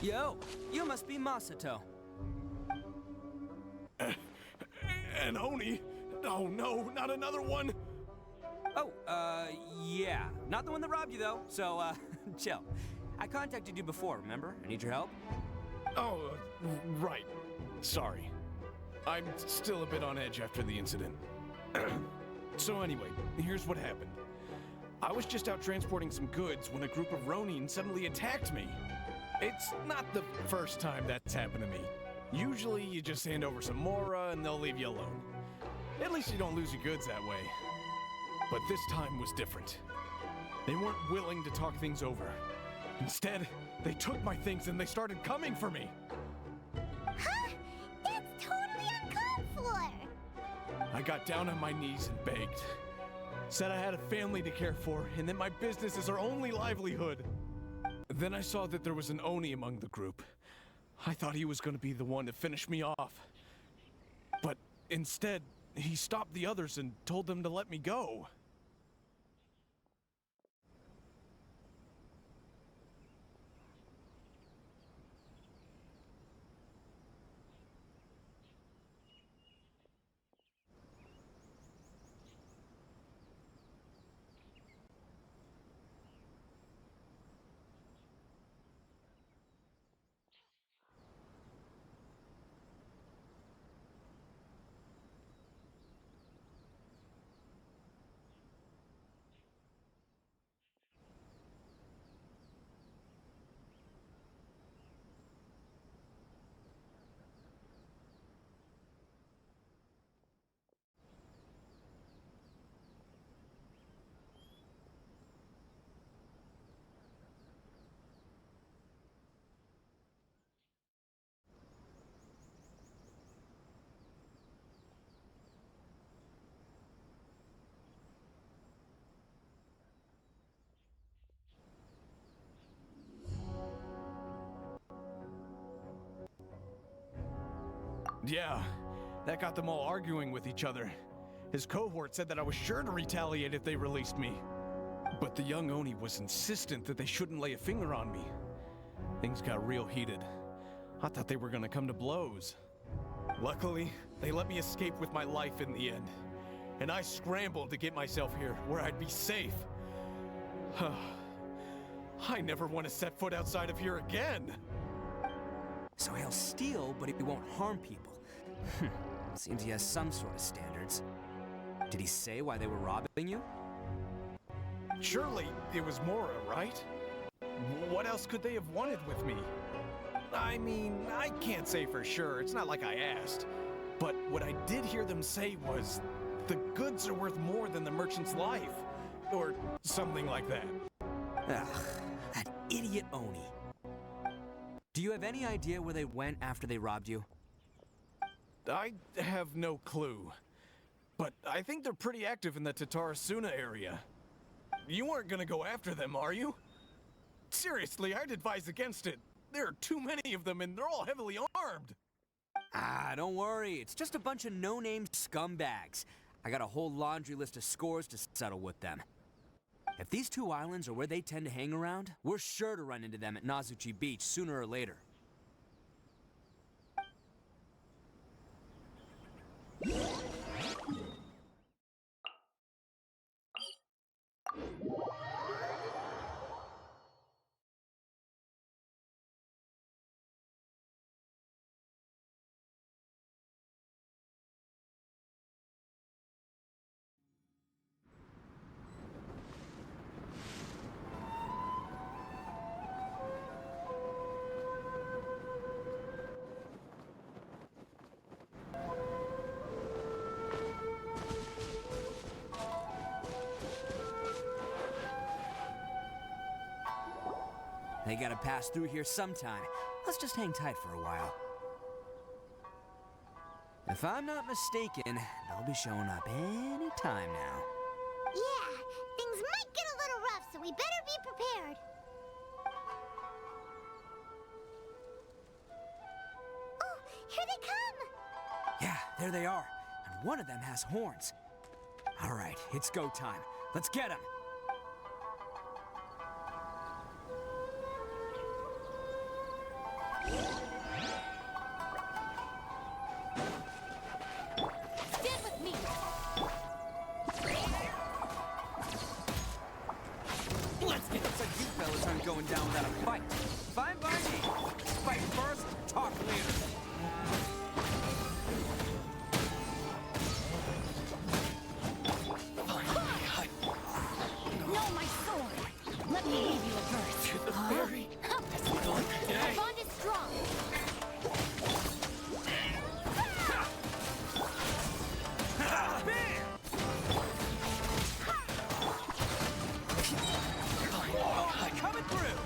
Yo, you must be Masato. An Oni? Oh no, not another one! Oh, yeah. Not the one that robbed you, though, so, chill. I contacted you before, remember? I need your help. Oh, right. Sorry. I'm still a bit on edge after the incident. So anyway, here's what happened. I was just out transporting some goods when a group of Ronin suddenly attacked me. It's not the first time that's happened to me. Usually you just hand over some Mora and they'll leave you alone. At least you don't lose your goods that way. But this time was different. They weren't willing to talk things over. Instead, they took my things and they started coming for me. Huh? That's totally uncalled for! I got down on my knees and begged. Said I had a family to care for and that my business is our only livelihood. Then I saw that there was an Oni among the group. I thought he was going to be the one to finish me off. But instead, he stopped the others and told them to let me go. Yeah, that got them all arguing with each other. His cohort said that I was sure to retaliate if they released me. But the young Oni was insistent that they shouldn't lay a finger on me. Things got real heated. I thought they were gonna come to blows. Luckily, they let me escape with my life in the end. And I scrambled to get myself here, where I'd be safe. I never want to set foot outside of here again. So he'll steal, but he won't harm people. Seems he has some sort of standards. Did he say why they were robbing you? Surely it was Mora, right? What else could they have wanted with me? I mean, I can't say for sure. It's not like I asked. But what I did hear them say was, the goods are worth more than the merchant's life. Or something like that. Ugh, that idiot Oni. Do you have any idea where they went after they robbed you? I have no clue. But I think they're pretty active in the Tatarasuna area. You aren't gonna go after them, are you? Seriously, I'd advise against it. There are too many of them and they're all heavily armed. Ah, don't worry. It's just a bunch of no-name scumbags. I got a whole laundry list of scores to settle with them. If these two islands are where they tend to hang around, we're sure to run into them at Nazuchi Beach sooner or later. They gotta pass through here sometime. Let's just hang tight for a while. If I'm not mistaken, they'll be showing up any time now. Yeah, things might get a little rough, so we better be prepared. Oh, here they come! Yeah, there they are. And one of them has horns. All right, it's go time. Let's get them. Stand with me. Let's get it. So you fellas aren't going down without a fight. Fine by me. Fight first, talk later. No, my sword. Let me give you a verse. To the ferry. Our bond is strong. Coming through.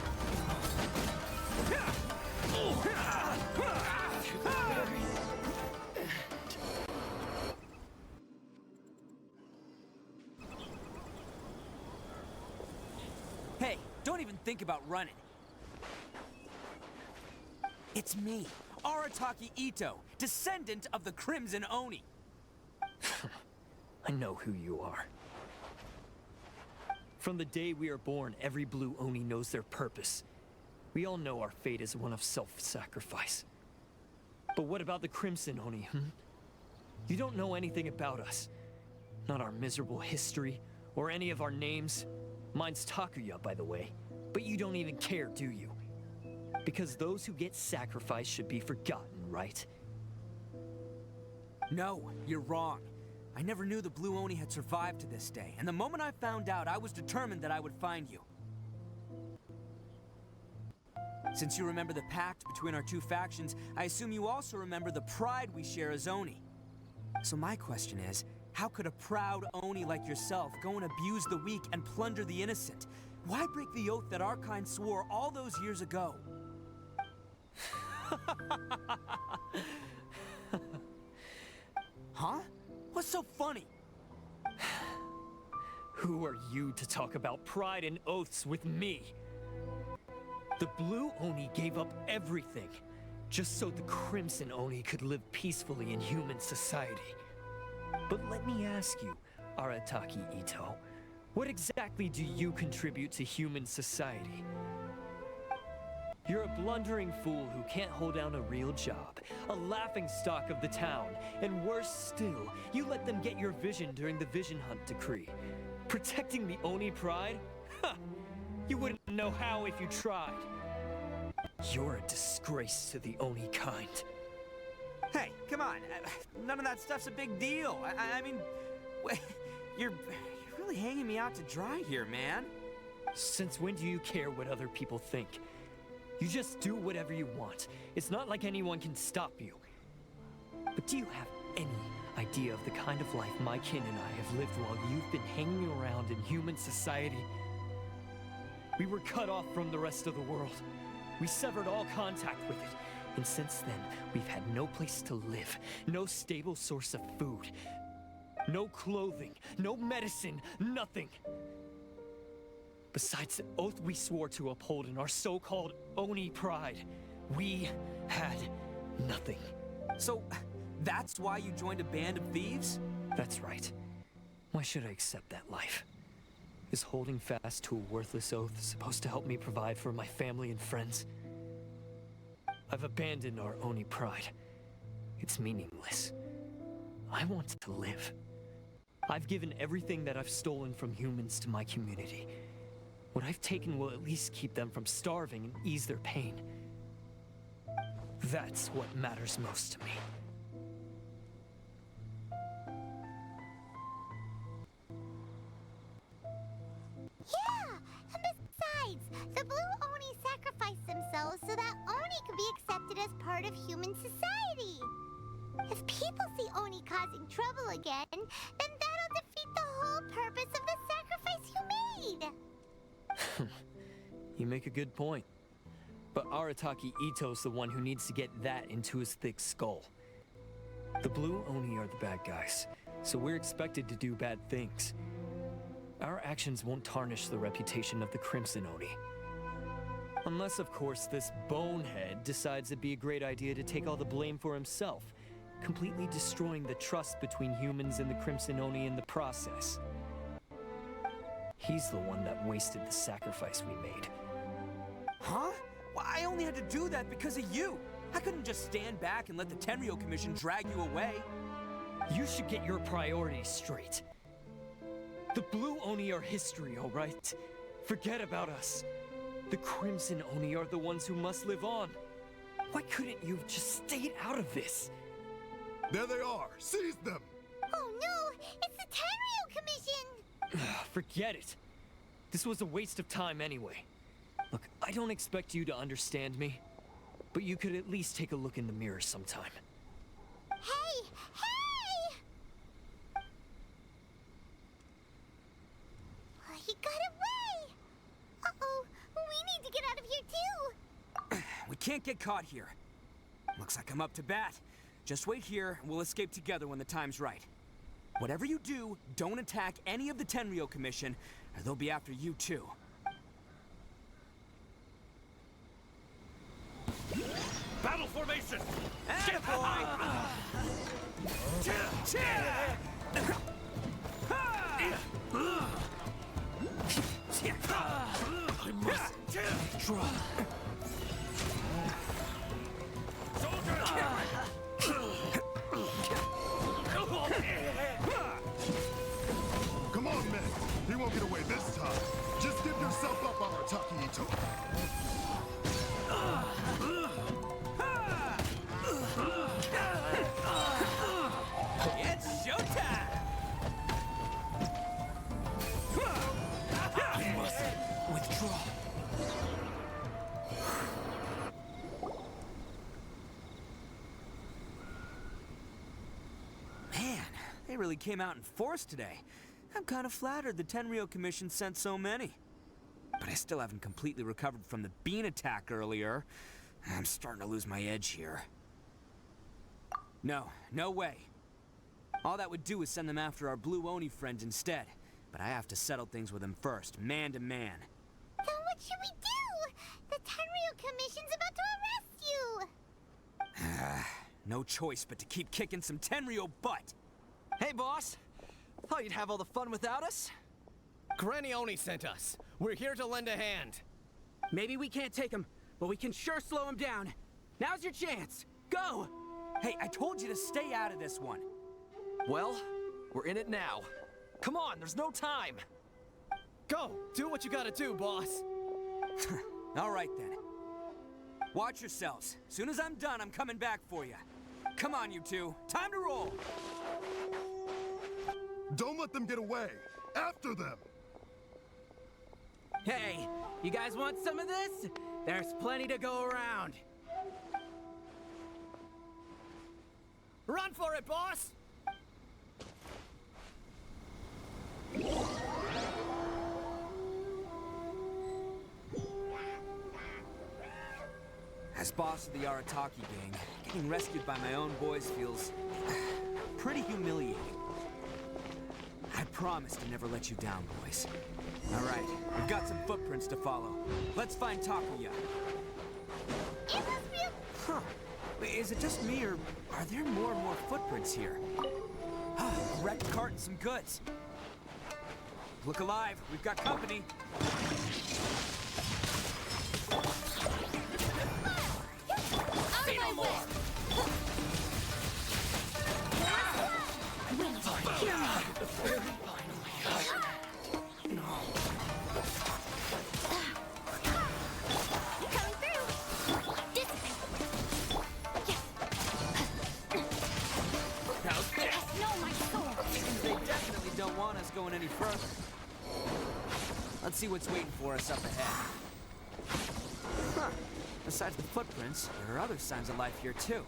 Hey, don't even think about running. It's me, Arataki Itto, descendant of the Crimson Oni. I know who you are. From the day we are born, every blue Oni knows their purpose. We all know our fate is one of self-sacrifice. But what about the Crimson Oni, You don't know anything about us. Not our miserable history, or any of our names. Mine's Takuya, by the way. But you don't even care, do you? Because those who get sacrificed should be forgotten, right? No, you're wrong. I never knew the Blue Oni had survived to this day, and the moment I found out, I was determined that I would find you. Since you remember the pact between our two factions, I assume you also remember the pride we share as Oni. So my question is, how could a proud Oni like yourself go and abuse the weak and plunder the innocent? Why break the oath that our kind swore all those years ago? Huh? What's so funny? Who are you to talk about pride and oaths with me? The Blue Oni gave up everything, just so the Crimson Oni could live peacefully in human society. But let me ask you, Arataki Itto, what exactly do you contribute to human society? You're a blundering fool who can't hold down a real job, a laughingstock of the town, and worse still, you let them get your vision during the Vision Hunt decree. Protecting the Oni pride? Ha! You wouldn't know how if you tried. You're a disgrace to the Oni kind. Hey, come on. None of that stuff's a big deal. I mean, you're really hanging me out to dry here, man. Since when do you care what other people think? You just do whatever you want. It's not like anyone can stop you. But do you have any idea of the kind of life my kin and I have lived while you've been hanging around in human society? We were cut off from the rest of the world. We severed all contact with it. And since then, we've had no place to live, no stable source of food, no clothing, no medicine, nothing. Besides the oath we swore to uphold in our so-called Oni pride, we had nothing. So, that's why you joined a band of thieves? That's right. Why should I accept that life? Is holding fast to a worthless oath supposed to help me provide for my family and friends? I've abandoned our Oni pride. It's meaningless. I want to live. I've given everything that I've stolen from humans to my community. What I've taken will at least keep them from starving and ease their pain. That's what matters most to me. Yeah, and besides, the Blue Oni sacrificed themselves so that Oni could be accepted as part of human society. If people see Oni causing trouble again, then that'll defeat the whole purpose of the sacrifice you made. You make a good point. But Arataki Itto's the one who needs to get that into his thick skull. The Blue Oni are the bad guys, so we're expected to do bad things. Our actions won't tarnish the reputation of the Crimson Oni. Unless, of course, this bonehead decides it'd be a great idea to take all the blame for himself, completely destroying the trust between humans and the Crimson Oni in the process. He's the one that wasted the sacrifice we made. Huh? Well, I only had to do that because of you. I couldn't just stand back and let the Tenryou Commission drag you away. You should get your priorities straight. The Blue Oni are history, all right? Forget about us. The Crimson Oni are the ones who must live on. Why couldn't you have just stayed out of this? There they are! Seize them! Oh no! It's the Tenryou Commission! Forget it. This was a waste of time anyway. Look, I don't expect you to understand me, but you could at least take a look in the mirror sometime. Hey! Hey! He got away! Uh-oh, we need to get out of here too! We can't get caught here. Looks like I'm up to bat. Just wait here, and we'll escape together when the time's right. Whatever you do, don't attack any of the Tenryou Commission, or they'll be after you too. Battle formation! Attaboy! I must draw. Come on, men! He won't get away this time! Just give yourself up, Arataki Itto! It's showtime! I must withdraw. Man, they really came out in force today. I'm kind of flattered the Tenryou Commission sent so many. But I still haven't completely recovered from the bean attack earlier. I'm starting to lose my edge here. No way. All that would do is send them after our Blue Oni friends instead. But I have to settle things with them first, man to man. Then what should we do? The Tenryou Commission's about to arrest you! No choice but to keep kicking some Tenryo butt. Hey, boss. Thought you'd have all the fun without us? Granny Oni sent us. We're here to lend a hand. Maybe we can't take him, but we can sure slow him down. Now's your chance. Go! Hey, I told you to stay out of this one. Well, we're in it now. Come on, there's no time. Go! Do what you gotta do, boss. All right, then. Watch yourselves. Soon as I'm done, I'm coming back for you. Come on, you two. Time to roll! Don't let them get away. After them. Hey, you guys want some of this? There's plenty to go around. Run for it, boss! As boss of the Arataki gang, getting rescued by my own boys feels pretty humiliating. I promise to never let you down, boys. All right, we've got some footprints to follow. Let's find Takuya. It must be a... Huh. Wait, is it just me, or are there more and more footprints here? Wrecked cart and some goods. Look alive, we've got company. Say no more! Coming through! This way! How's this? No, my sword! They definitely don't want us going any further. Let's see what's waiting for us up ahead. Huh. Besides the footprints, there are other signs of life here too.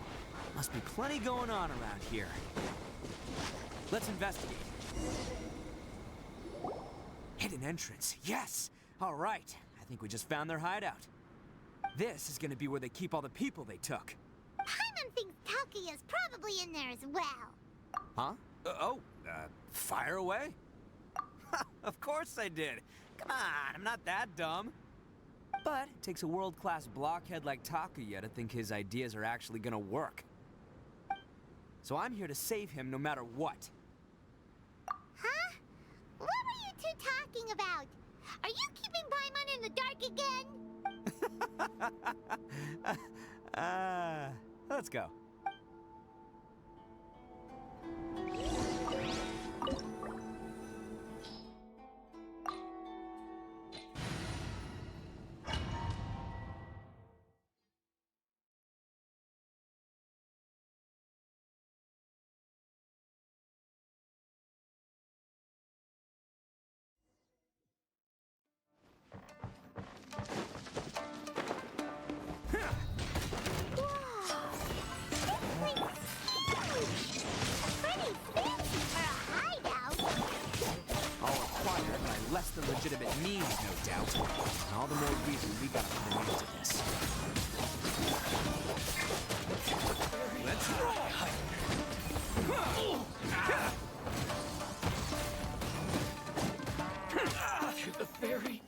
Must be plenty going on around here. Let's investigate. Hidden entrance, yes! All right, I think we just found their hideout. This is gonna be where they keep all the people they took. Paimon thinks Takuya's probably in there as well. Huh? Fire away? Of course I did. Come on, I'm not that dumb. But it takes a world-class blockhead like Takuya to think his ideas are actually gonna work. So I'm here to save him no matter what. Huh? What were you two talking about? Are you keeping Paimon in the dark again? Let's go. Less than legitimate means, no doubt. And all the more reason we gotta put an end to this. Let's The fairy.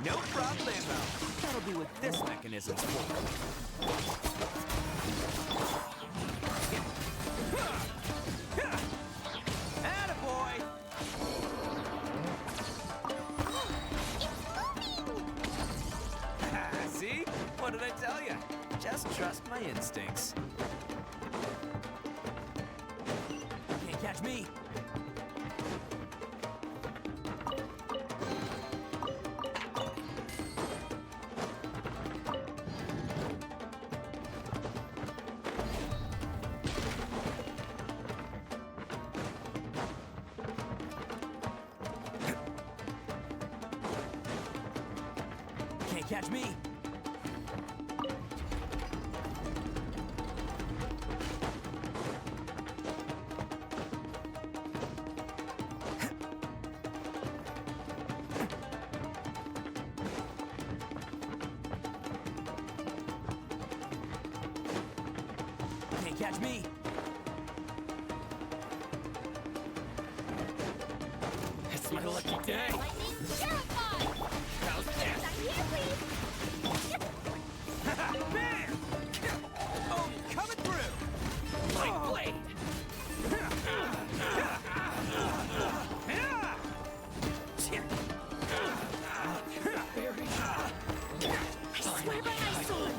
no problemo. That'll be what this mechanism's for. Attaboy! See? What did I tell you? Just trust my instincts. Can't catch me. Can't catch me. Can't catch me. It's my lucky day. Lightning, terrified! How's this? I'm here, please! Bam! Oh, coming through! Light blade. I swear by my sword!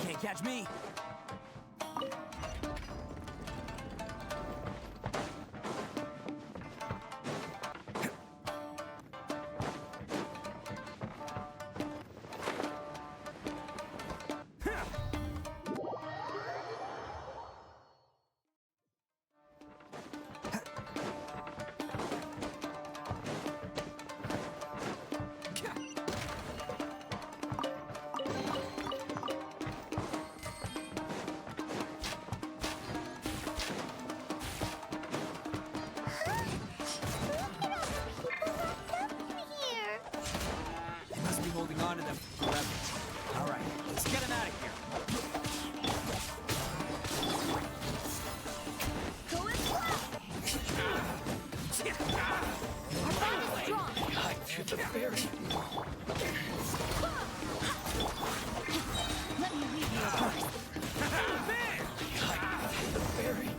Can't catch me. Holding on to them forever. All right, let's get him out of here. Going flat! Our bond is strong! Hide through the berry. Let me lead you apart. Hide through the berry.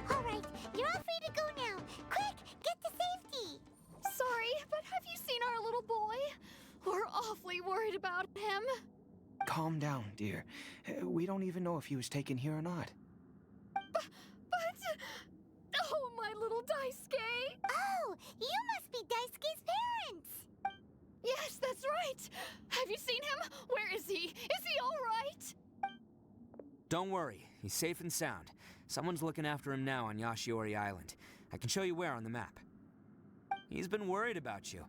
All right, you're all free to go now. Quick, get to safety. Sorry, but have you seen our little boy? We're awfully worried about him. Calm down, dear. We don't even know if he was taken here or not. But... Oh, my little Daisuke! Oh, you must be Daisuke's parents. Yes, that's right! Have you seen him? Where is he? Is he all right? Don't worry, he's safe and sound. Someone's looking after him now on Yashiori Island. I can show you where on the map. He's been worried about you.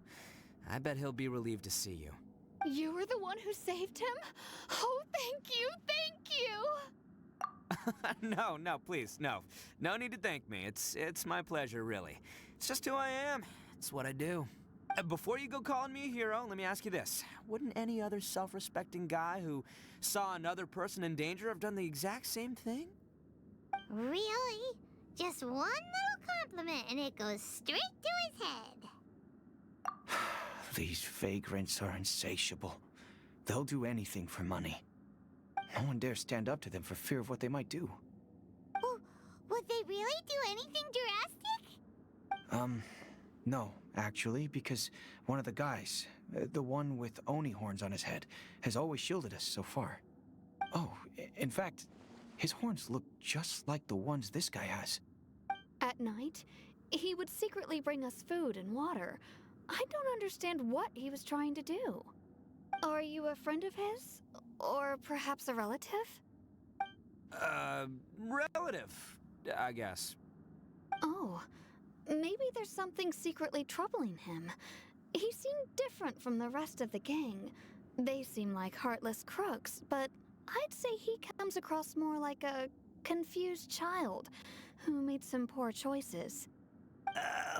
I bet he'll be relieved to see you. You were the one who saved him? Oh, thank you, thank you! No, please, no. No need to thank me. It's my pleasure, really. It's just who I am. It's what I do. Before you go calling me a hero, let me ask you this. Wouldn't any other self-respecting guy who saw another person in danger have done the exact same thing? Really? Just one little compliment and it goes straight to his head. These vagrants are insatiable. They'll do anything for money. No one dares stand up to them for fear of what they might do. Would they really do anything drastic? No, actually, because one of the guys, The one with Oni horns on his head has always shielded us so far. Oh, in fact, his horns look just like the ones this guy has. At night, he would secretly bring us food and water. I don't understand what he was trying to do. Are you a friend of his? Or perhaps a relative? Relative, I guess. Oh, maybe there's something secretly troubling him. He seemed different from the rest of the gang. They seem like heartless crooks, but I'd say he comes across more like a confused child who made some poor choices.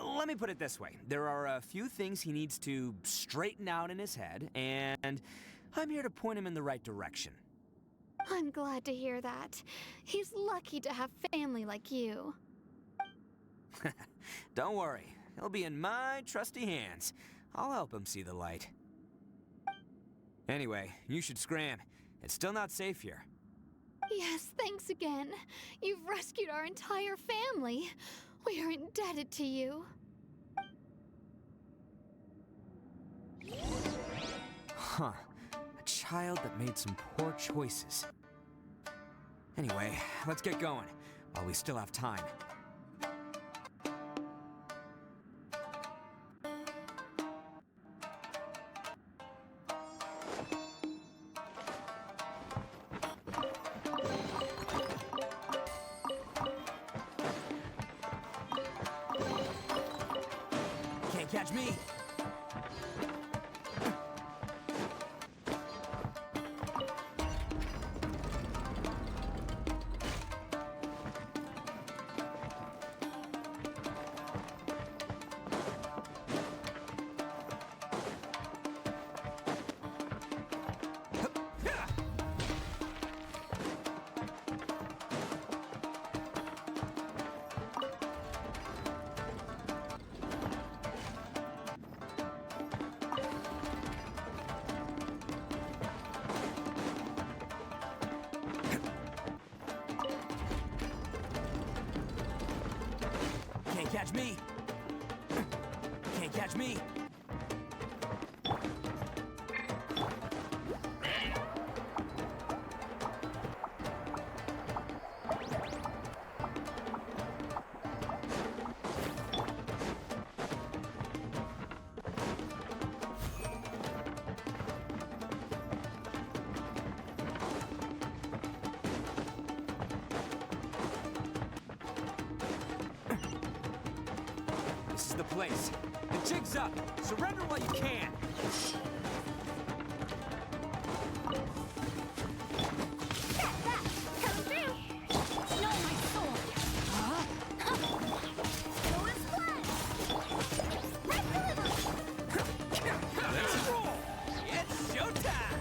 Let me put it this way. There are a few things he needs to straighten out in his head, and I'm here to point him in the right direction. I'm glad to hear that. He's lucky to have family like you. Don't worry. He'll be in my trusty hands. I'll help him see the light. Anyway, you should scram. It's still not safe here. Yes, thanks again. You've rescued our entire family. We are indebted to you. Huh. A child that made some poor choices. Anyway, let's get going, while we still have time. Can't catch me! Can't catch me! Can't catch me! This is the place. The jig's up. Surrender while you can. Come through! Know my sword! Huh? Taurus blood! Red delivery! Let's roll! It's showtime!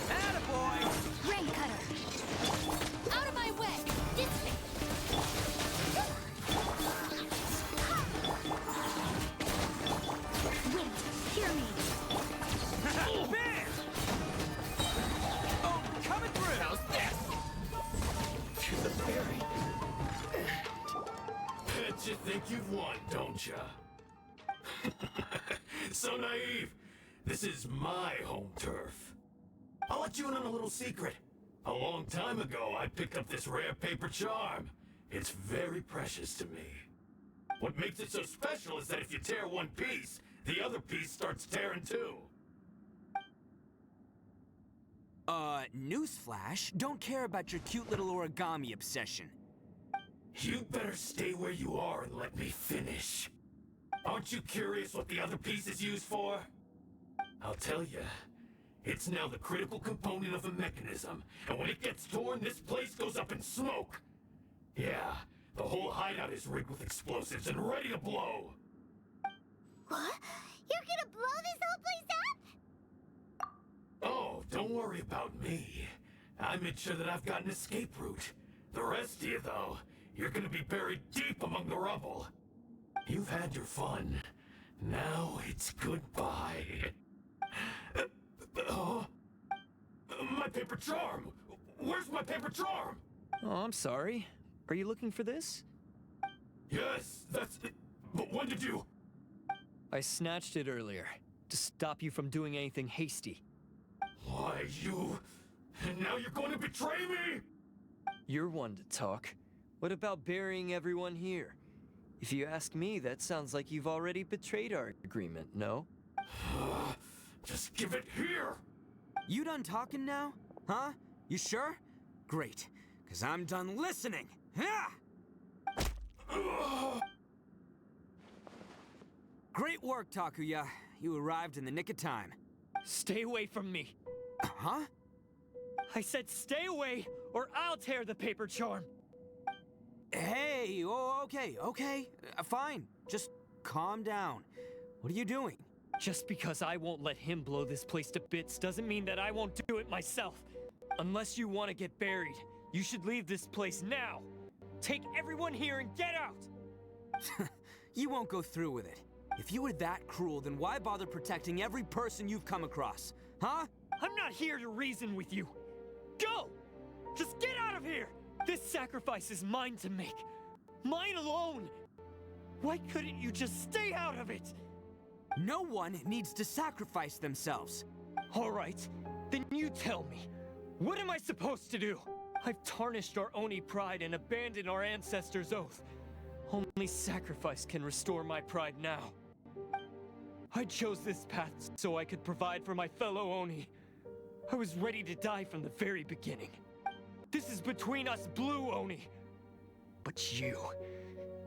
Attaboy! Rain cutter! Out of my way! This way! Wind, hear me! Bam! Oh, coming through! How's this? To the ferry. Bet you think you've won, don't ya? So naive. This is my home turf. I'll let you in on a little secret. A long time ago, I picked up this rare paper charm. It's very precious to me. What makes it so special is that if you tear one piece, the other piece starts tearing too. Newsflash, don't care about your cute little origami obsession. You better stay where you are and let me finish. Aren't you curious what the other piece is used for? I'll tell you. It's now the critical component of the mechanism, and when it gets torn, this place goes up in smoke. Yeah, the whole hideout is rigged with explosives and ready to blow. What? You're gonna blow this whole place up? Oh, don't worry about me. I made sure that I've got an escape route. The rest of you, though, you're gonna be buried deep among the rubble. You've had your fun. Now it's goodbye. My paper charm! Where's my paper charm? Oh, I'm sorry. Are you looking for this? Yes, that's it. But when did you... I snatched it earlier, to stop you from doing anything hasty. Why, you... And now you're going to betray me? You're one to talk. What about burying everyone here? If you ask me, that sounds like you've already betrayed our agreement, no? Just give it here! You done talking now? Huh? You sure? Great, because I'm done listening! Ha! Great work, Takuya. You arrived in the nick of time. Stay away from me! Huh? I said stay away, or I'll tear the paper charm! Hey, oh, okay, fine. Just calm down. What are you doing? Just because I won't let him blow this place to bits doesn't mean that I won't do it myself. Unless you want to get buried, you should leave this place now. Take everyone here and get out! You won't go through with it. If you were that cruel, then why bother protecting every person you've come across? Huh? I'm not here to reason with you. Go! Just get out of here! This sacrifice is mine to make. Mine alone! Why couldn't you just stay out of it? No one needs to sacrifice themselves. All right, then you tell me. What am I supposed to do? I've tarnished our Oni pride and abandoned our ancestors' oath. Only sacrifice can restore my pride now. I chose this path so I could provide for my fellow Oni. I was ready to die from the very beginning. This is between us Blue Oni. But you...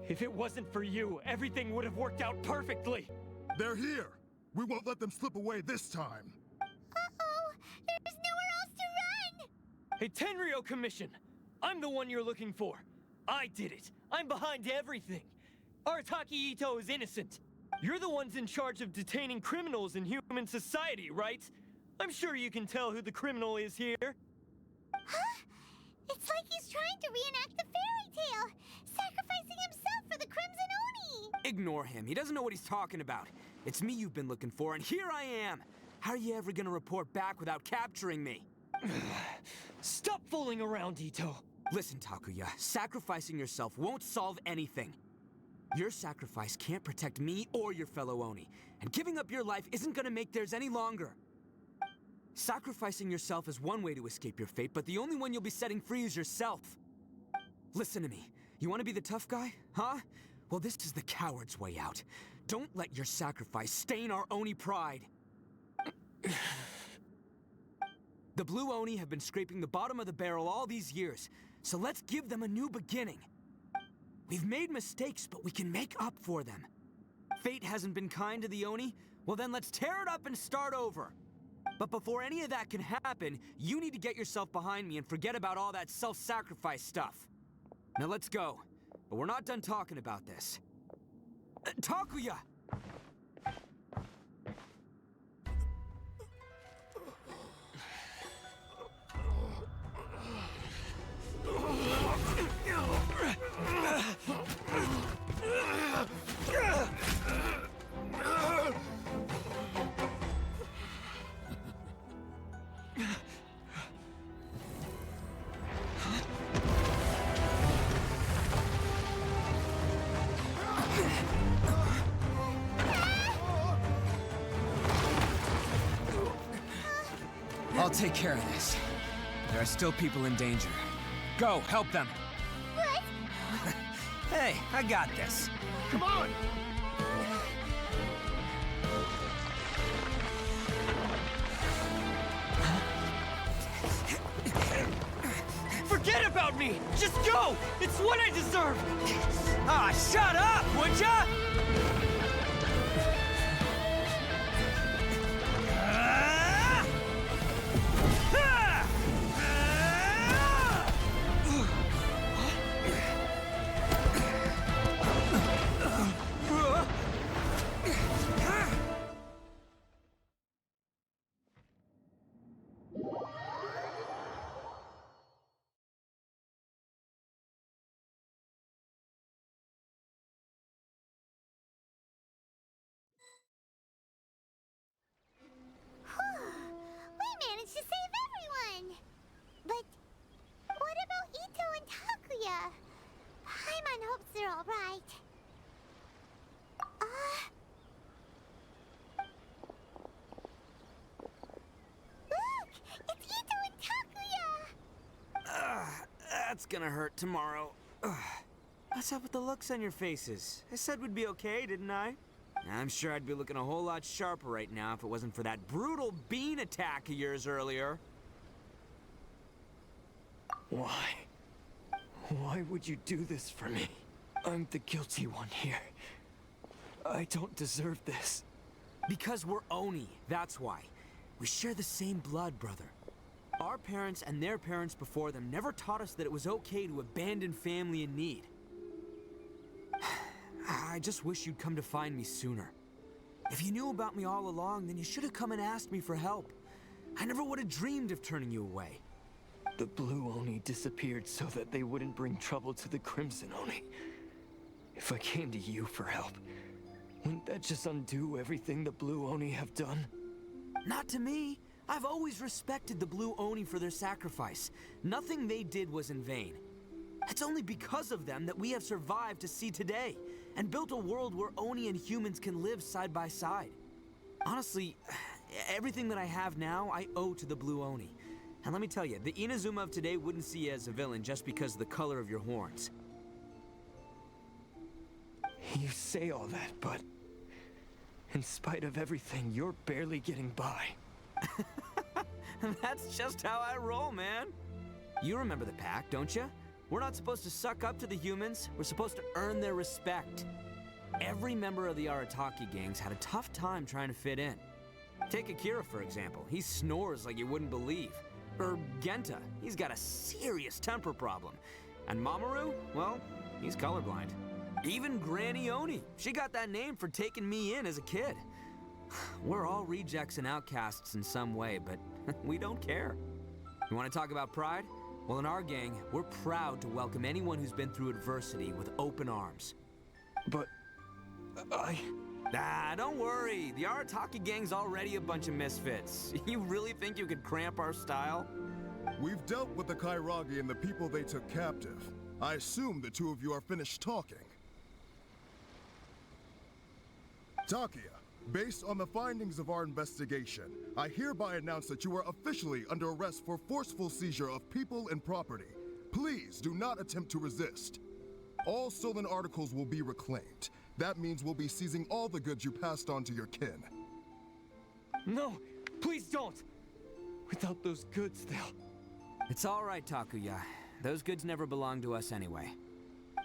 If it wasn't for you, everything would have worked out perfectly! They're here! We won't let them slip away this time! Uh-oh! There's nowhere else to run! Hey, Tenryo Commission! I'm the one you're looking for. I did it. I'm behind everything. Arataki Itto is innocent. You're the ones in charge of detaining criminals in human society, right? I'm sure you can tell who the criminal is here. Huh? It's like he's trying to reenact the fairy tale, sacrificing himself for the Crimson Oni! Ignore him. He doesn't know what he's talking about. It's me you've been looking for, and here I am! How are you ever gonna report back without capturing me? Stop fooling around, Itto. Listen, Takuya, sacrificing yourself won't solve anything. Your sacrifice can't protect me or your fellow Oni, and giving up your life isn't gonna make theirs any longer. Sacrificing yourself is one way to escape your fate, but the only one you'll be setting free is yourself. Listen to me. You want to be the tough guy, huh? Well, this is the coward's way out. Don't let your sacrifice stain our Oni pride. The Blue Oni have been scraping the bottom of the barrel all these years, so let's give them a new beginning. We've made mistakes, but we can make up for them. Fate hasn't been kind to the Oni? Well then let's tear it up and start over. But before any of that can happen, you need to get yourself behind me and forget about all that self-sacrifice stuff. Now let's go. But we're not done talking about this. Takuya! I'll take care of this. There are still people in danger. Go, help them. What? Hey, I got this. Come on! Forget about me! Just go! It's what I deserve! Ah, shut up, would ya? butt's gonna hurt tomorrow. Ugh. What's up with the looks on your faces? I said we'd be okay, didn't I? I'm sure I'd be looking a whole lot sharper right now if it wasn't for that brutal bean attack of yours earlier. Why? Why would you do this for me? I'm the guilty one here. I don't deserve this. Because we're Oni, that's why. We share the same blood, brother. Our parents and their parents before them never taught us that it was okay to abandon family in need. I just wish you'd come to find me sooner. If you knew about me all along, then you should have come and asked me for help. I never would have dreamed of turning you away. The Blue Oni disappeared so that they wouldn't bring trouble to the Crimson Oni. If I came to you for help, wouldn't that just undo everything the Blue Oni have done? Not to me. I've always respected the Blue Oni for their sacrifice. Nothing they did was in vain. It's only because of them that we have survived to see today, and built a world where Oni and humans can live side by side. Honestly, everything that I have now, I owe to the Blue Oni. And let me tell you, the Inazuma of today wouldn't see you as a villain just because of the color of your horns. You say all that, but in spite of everything, you're barely getting by. That's just how I roll, man. You remember the pact, don't you? We're not supposed to suck up to the humans. We're supposed to earn their respect. Every member of the Arataki gangs had a tough time trying to fit in. Take Akira, for example. He snores like you wouldn't believe. Or Genta. He's got a serious temper problem. And Mamoru, well, he's colorblind. Even Granny Oni. She got that name for taking me in as a kid. We're all rejects and outcasts in some way, but we don't care. You want to talk about pride? Well, in our gang, we're proud to welcome anyone who's been through adversity with open arms. But Nah, don't worry. The Arataki gang's already a bunch of misfits. You really think you could cramp our style? We've dealt with the Kairagi and the people they took captive. I assume the two of you are finished talking. Takia, based on the findings of our investigation, I hereby announce that you are officially under arrest for forceful seizure of people and property. Please do not attempt to resist. All stolen articles will be reclaimed. That means we'll be seizing all the goods you passed on to your kin. no, please don't! Without those goods, they'll... It's all right, Takuya. Those goods never belonged to us anyway.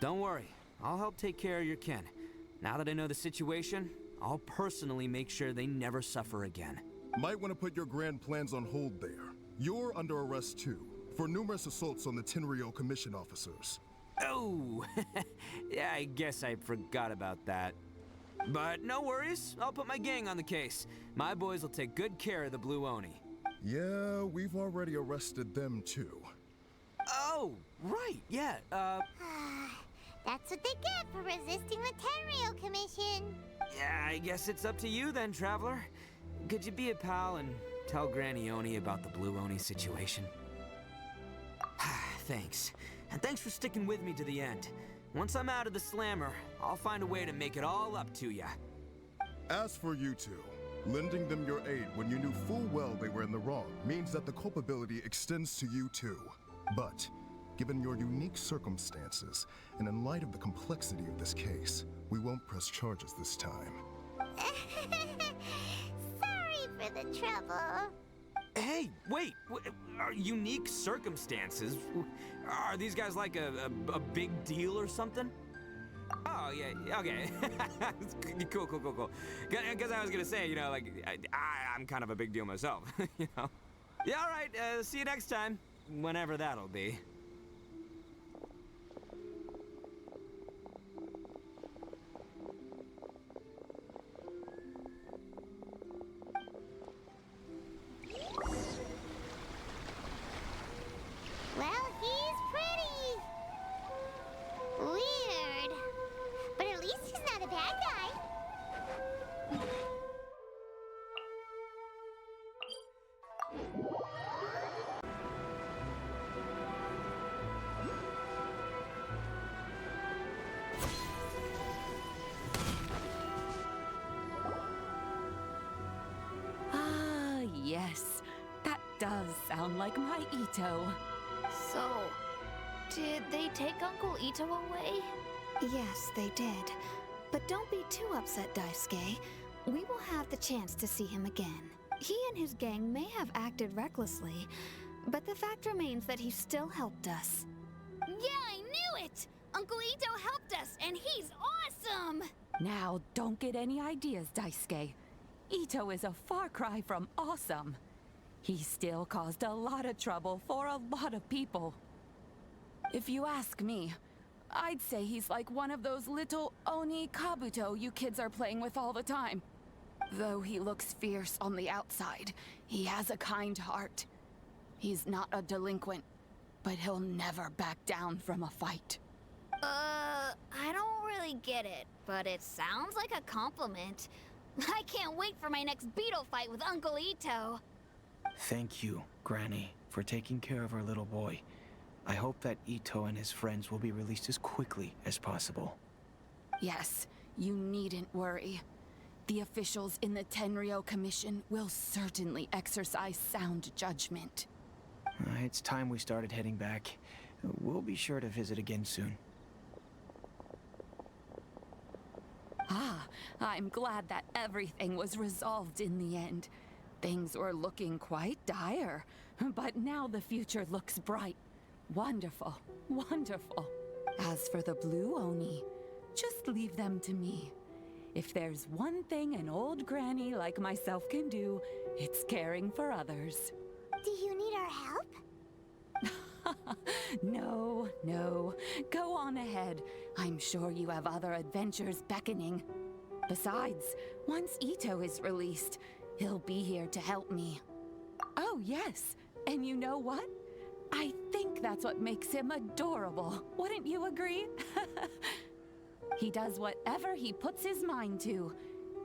Don't worry, I'll help take care of your kin. Now that I know the situation, I'll personally make sure they never suffer again. Might want to put your grand plans on hold there. You're under arrest too, for numerous assaults on the Tenryo Commission officers. Oh, yeah, I guess I forgot about that. But no worries, I'll put my gang on the case. My boys will take good care of the Blue Oni. Yeah, we've already arrested them too. Oh, right, yeah, That's what they get for resisting the Tenryo Commission. yeah, I guess it's up to you then, Traveler. Could you be a pal and tell Granny Oni about the Blue Oni situation? Thanks. And thanks for sticking with me to the end. Once I'm out of the slammer, I'll find a way to make it all up to ya. As for you two, lending them your aid when you knew full well they were in the wrong means that the culpability extends to you too. But, given your unique circumstances, and in light of the complexity of this case, we won't press charges this time. Sorry for the trouble. Hey, wait, unique circumstances? Are these guys like a big deal or something? Oh, yeah, okay. Cool. Because I was gonna say, you know, like, I'm kind of a big deal myself, you know? Yeah, all right, see you next time, whenever that'll be. Well, he's pretty. Weird. But at least he's not a bad guy. Ah, yes. That does sound like my Itto. So, Did they take Uncle Itto away? Yes, they did. But don't be too upset, Daisuke. We will have the chance to see him again. He and his gang may have acted recklessly, but the fact remains that he still helped us. Yeah, I knew it! Uncle Itto helped us, and he's awesome! Now, don't get any ideas, Daisuke. Itto is a far cry from awesome. He still caused a lot of trouble for a lot of people. If you ask me, I'd say he's like one of those little Oni Kabuto you kids are playing with all the time. Though he looks fierce on the outside, he has a kind heart. He's not a delinquent, but he'll never back down from a fight. I don't really get it, but it sounds like a compliment. I can't wait for my next beetle fight with Uncle Itto. Thank you, Granny, for taking care of our little boy. I hope that Itto and his friends will be released as quickly as possible. Yes, you needn't worry. The officials in the Tenryou Commission will certainly exercise sound judgment. It's time we started heading back. We'll be sure to visit again soon. Ah, I'm glad that everything was resolved in the end. Things were looking quite dire, but now the future looks bright. Wonderful, wonderful. As for the Blue Oni, just leave them to me. If there's one thing an old granny like myself can do, it's caring for others. Do you need our help? No, no. Go on ahead. I'm sure you have other adventures beckoning. Besides, once Itto is released, he'll be here to help me. Oh, yes. And you know what? I think that's what makes him adorable. Wouldn't you agree? He does whatever he puts his mind to.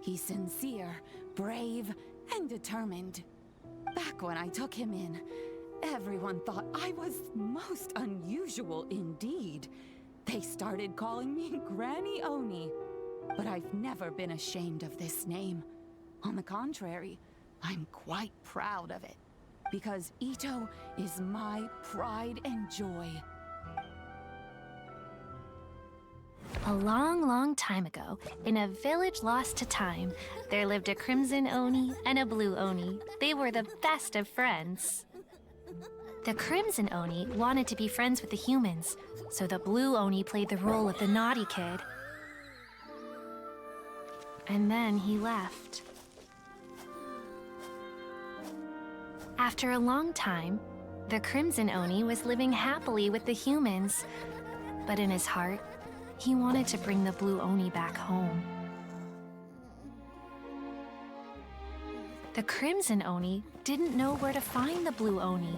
He's sincere, brave, and determined. Back when I took him in, everyone thought I was most unusual indeed. They started calling me Granny Oni. But I've never been ashamed of this name. On the contrary, I'm quite proud of it. Because Itto is my pride and joy. A long, long time ago, in a village lost to time, there lived a Crimson Oni and a Blue Oni. They were the best of friends. The Crimson Oni wanted to be friends with the humans, so the Blue Oni played the role of the naughty kid. And then he left. After a long time, the Crimson Oni was living happily with the humans, but in his heart, he wanted to bring the Blue Oni back home. The Crimson Oni didn't know where to find the Blue Oni.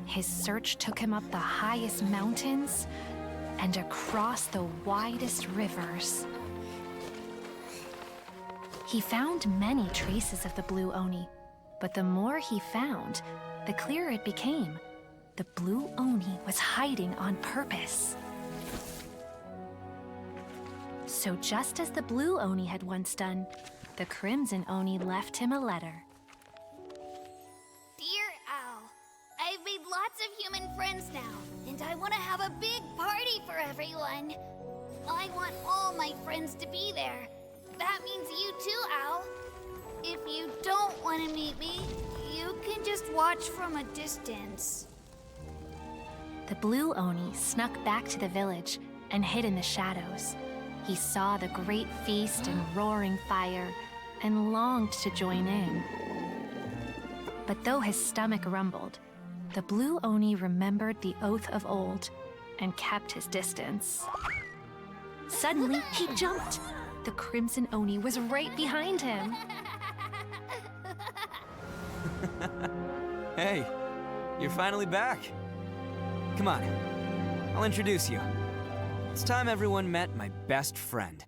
His search took him up the highest mountains and across the widest rivers. He found many traces of the Blue Oni, but the more he found, the clearer it became. The Blue Oni was hiding on purpose. So just as the Blue Oni had once done, the Crimson Oni left him a letter. Dear Al, I've made lots of human friends now, and I want to have a big party for everyone. I want all my friends to be there. That means you too, Al. If you don't want to meet me, you can just watch from a distance. The Blue Oni snuck back to the village and hid in the shadows. He saw the great feast and roaring fire and longed to join in. But though his stomach rumbled, the Blue Oni remembered the oath of old and kept his distance. Suddenly, he jumped. The Crimson Oni was right behind him. Hey, you're finally back. Come on, I'll introduce you. It's time everyone met my best friend.